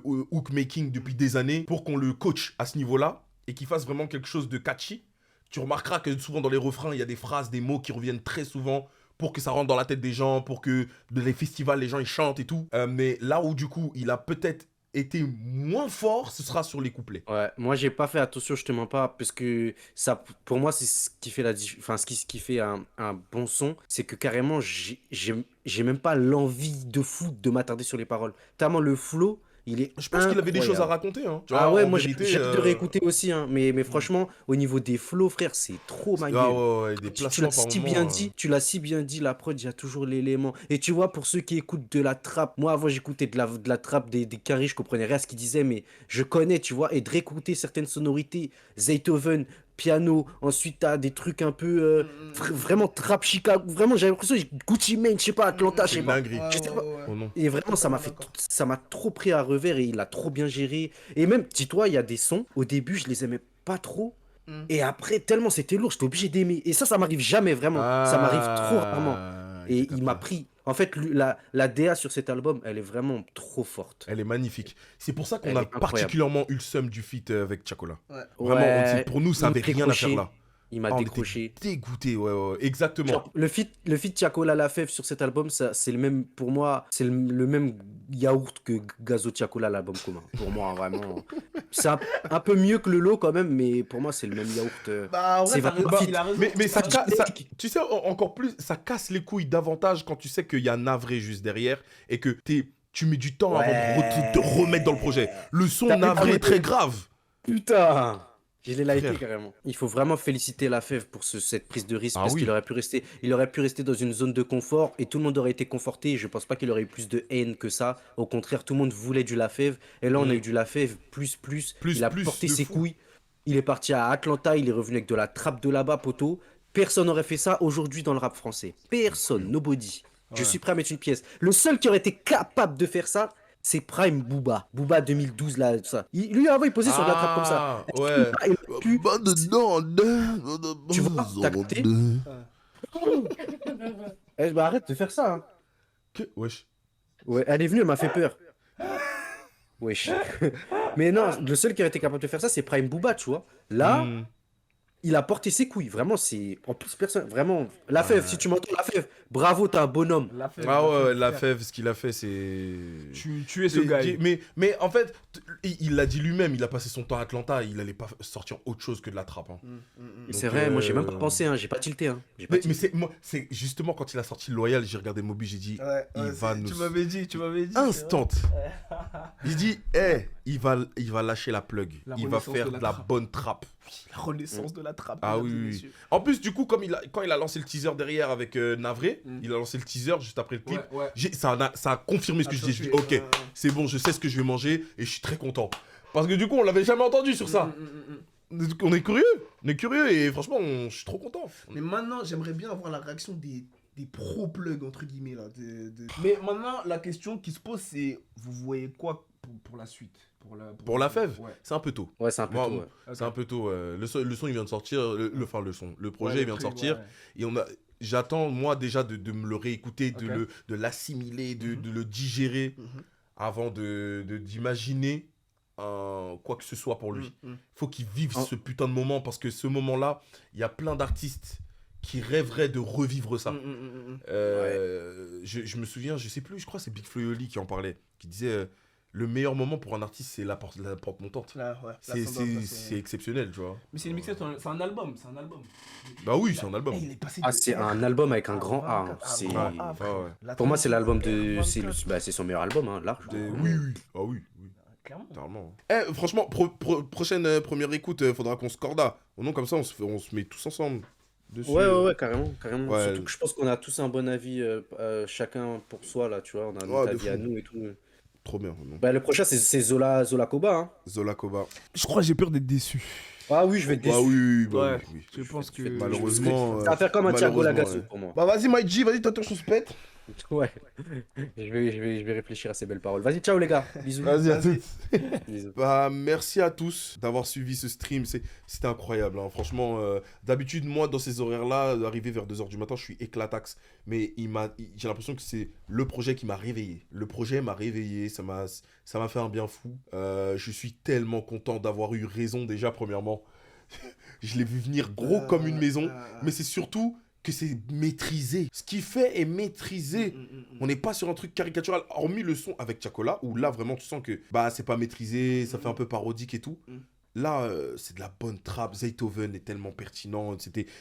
hook making depuis des années, pour qu'on le coach à ce niveau-là et qu'il fasse vraiment quelque chose de catchy. Tu remarqueras que souvent dans les refrains, il y a des phrases, des mots qui reviennent très souvent pour que ça rentre dans la tête des gens, pour que dans les festivals, les gens ils chantent et tout. Mais là où du coup, il a peut-être été moins fort, ce sera sur les couplets. Ouais, moi j'ai pas fait attention, je te mens pas, parce que ça, pour moi, c'est ce qui fait enfin, ce qui fait un bon son, c'est que carrément, j'ai même pas l'envie de fou de m'attarder sur les paroles. Tellement le flow, il est Je pense qu'il avait des choses à incroyable. raconter. Hein. Tu Ah vois, ouais, en moi vérité, j'ai hâte de réécouter aussi, hein, mais franchement, au niveau des flows, frère, c'est trop ma Ah gueule. ouais, des Tu placements l'as par si moment. bien dit, tu l'as si bien dit, la prod, il y a toujours l'élément. Et tu vois, pour ceux qui écoutent de la trappe, moi avant j'écoutais de la trappe des Caris, je comprenais rien à ce qu'ils disaient, mais je connais, tu vois, et de réécouter certaines sonorités, Zaytoven, piano, ensuite t'as des trucs un peu vraiment trap Chicago, vraiment j'avais l'impression Gucci Mane, je sais pas, Atlanta, je C'est sais pas. dinguerie. Je sais pas. Oh non. Et vraiment, ça m'a trop pris à revers et il a trop bien géré. Et même, dis-toi, il y a des sons, au début, je les aimais pas trop. Et après, tellement c'était lourd, j'étais obligé d'aimer. Et ça m'arrive jamais, vraiment. Ça m'arrive trop rarement. Et il m'a pris. En fait, la DA sur cet album, elle est vraiment trop forte. Elle est magnifique. C'est pour ça qu'on Elle a est incroyable. particulièrement eu le seum du feat avec Chacola. Ouais. Vraiment, Ouais, pour nous, ça il avait m'a rien à décroché. faire là. Il m'a Ah, on était décroché. dégoûté, ouais, exactement. Genre, le feat Tiakola Lafèvre sur cet album, c'est le même, pour moi, c'est le même yaourt que Gazo Tiakola, l'album commun. Pour moi, vraiment. C'est un peu mieux que le lot quand même, mais pour moi, c'est le même yaourt. Bah, en vrai, c'est t'as vraiment raison, fit. il a raison. Mais ça, Ça- tu sais, encore plus, ça casse les couilles davantage quand tu sais qu'il y a Navré juste derrière et que tu mets du temps avant de remettre dans le projet. Le son T'as vu Navré comment est très grave. Putain! Je l'ai liké Frère. carrément. Il faut vraiment féliciter Lafèvre pour cette prise de risque Ah parce oui. qu'il aurait pu rester dans une zone de confort et tout le monde aurait été conforté. Je pense pas qu'il aurait eu plus de haine que ça. Au contraire, tout le monde voulait du Lafèvre et là on a eu du Lafèvre plus. Il a porté de ses fou. couilles. Il est parti à Atlanta, il est revenu avec de la trappe de là-bas, poteau. Personne n'aurait fait ça aujourd'hui dans le rap français. Personne, nobody. Je suis prêt à mettre une pièce. Le seul qui aurait été capable de faire ça, c'est Prime Booba. Booba 2012, là, tout ça. Lui, avant, il posait sur de la trappe comme ça. Ouais. Il aurait pu- Tu vois, t'as capté bah arrête de faire ça. Hein. Wesh. Ouais, elle est venue, elle m'a fait peur. Wesh. Mais non, le seul qui aurait été capable de faire ça, c'est Prime Booba, tu vois. Là, il a porté ses couilles. Vraiment, c'est. En plus, personne. Vraiment. Lafèvre, si tu m'entends, Lafèvre, bravo, t'es un bonhomme. Ah ouais, Lafèvre, ce qu'il a fait, c'est. Tu es ce gars. Mais en fait, il l'a dit lui-même, il a passé son temps à Atlanta, il allait pas sortir autre chose que de la trappe. Hein. C'est vrai, moi, j'ai même pas pensé, hein. J'ai pas tilté. Hein. J'ai pas tilté. C'est justement quand il a sorti Loyal, j'ai regardé Moby, j'ai dit, il va nous. Tu m'avais dit. Instant. Il dit, il va lâcher la plug. Il va faire de la bonne trappe. La renaissance de la trappe. Ah mesdames et oui. messieurs. En plus, du coup, quand il a lancé le teaser derrière avec Navré, il a lancé le teaser juste après le clip. Ouais. Ça a confirmé ce que je dis. Je dis, ok, c'est bon, je sais ce que je vais manger et je suis très content. Parce que du coup, on l'avait jamais entendu sur ça. On est curieux et franchement, je suis trop content. Mais maintenant, j'aimerais bien avoir la réaction des pro-plugs, entre guillemets. Là, Mais maintenant, la question qui se pose, c'est vous voyez quoi pour la suite Pour Lafèvre, ouais. c'est un peu tôt. Ouais, c'est un peu Moi, tôt. Ouais. C'est un peu tôt. Le son, il vient de sortir. Le projet il vient de sortir. Ouais. Et j'attends, moi, déjà, de me le réécouter, de l'assimiler, de le digérer avant d'imaginer quoi que ce soit pour lui. Faut qu'il vive ce putain de moment parce que ce moment-là, il y a plein d'artistes qui rêveraient de revivre ça. Je me souviens, je sais plus, je crois que c'est Big Flo et Oli qui en parlait, qui disait le meilleur moment pour un artiste, c'est la porte montante. C'est exceptionnel, tu vois. Mais c'est une mixtape, c'est un album. Bah oui, c'est un album. C'est un album avec un grand A. Hein. C'est... Pour moi, c'est l'album de. C'est son meilleur album, hein, large. Oui. Ah oui. Clairement. Franchement, prochaine première écoute, faudra qu'on se corda. Au nom comme ça, on se met tous ensemble. Dessus. Ouais, carrément. Ouais. Surtout que je pense qu'on a tous un bon avis, chacun pour soi, là, tu vois. On a notre avis à nous et tout. Trop bien. Non. Bah, le prochain, c'est Zola Koba. Hein. Zola Koba. Je crois que j'ai peur d'être déçu. Ah oui, je vais être déçu. Ah oui. Je pense que. Malheureusement. Ça va faire comme un Thiago Lagasso pour moi. Bah vas-y, Mike G, vas-y, t'attends, je se pète. Ouais. Je vais réfléchir à ces belles paroles. Vas-y, ciao les gars. Bisous. Vas-y, à tous. Bisous. Bah, merci à tous d'avoir suivi ce stream. C'était incroyable. Hein. Franchement, d'habitude, moi, dans ces horaires-là, arrivé vers 2h du matin, je suis éclataxe. Mais j'ai l'impression que c'est le projet qui m'a réveillé. Le projet m'a réveillé. Ça m'a fait un bien fou. Je suis tellement content d'avoir eu raison déjà, premièrement. Je l'ai vu venir gros comme une maison. Mais c'est surtout que c'est maîtrisé. Ce qu'il fait est maîtrisé. On n'est pas sur un truc caricatural, hormis le son avec Chacola, où là, vraiment, tu sens que c'est pas maîtrisé, ça fait un peu parodique et tout. Là, c'est de la bonne trappe. Zaytoven est tellement pertinent.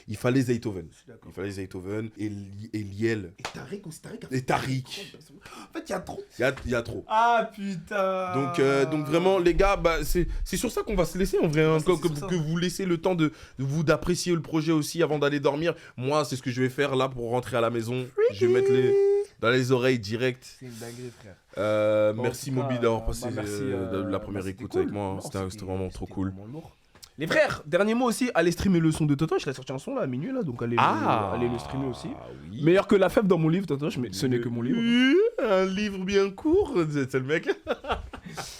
Il fallait Zaytoven. Il fallait Zaytoven et Liel. Et Tariq aussi. Et Tariq. En fait, il y a trop. Il y a trop. Ah putain. Donc vraiment, les gars, c'est sur ça qu'on va se laisser en vrai. Que vous laissez le temps d'apprécier le projet aussi avant d'aller dormir. Moi, c'est ce que je vais faire là pour rentrer à la maison. Je vais mettre dans les oreilles direct. C'est une dinguerie, frère. Merci Moby d'avoir passé la première écoute avec moi. C'était vraiment trop cool. Les frères, dernier mot aussi, allez streamer le son de Totoche. Il a sorti un son là à minuit là, donc allez le streamer aussi. Oui. Meilleur que la fève dans mon livre, Totoche, mais ce n'est que mon livre. Un livre bien court, c'est le mec.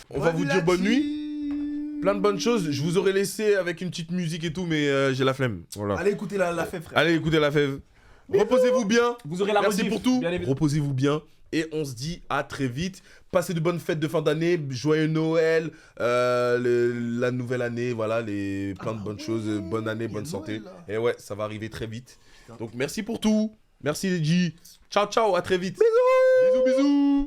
On va vous dire bonne nuit. Plein de bonnes choses. Je vous aurais laissé avec une petite musique et tout, mais j'ai la flemme. Voilà. Allez écouter la fève, frère. Allez écouter la fève. Reposez-vous bien. Vous aurez la Merci rediff, pour tout. bien évidemment. Reposez-vous bien. Et on se dit à très vite. Passez de bonnes fêtes de fin d'année. Joyeux Noël. La nouvelle année. Voilà, plein de bonnes choses. Bonne année, bonne santé. Noël, et ouais, ça va arriver très vite. Donc merci pour tout. Merci les G. Ciao, ciao. À très vite. Bisous. Bisous, bisous.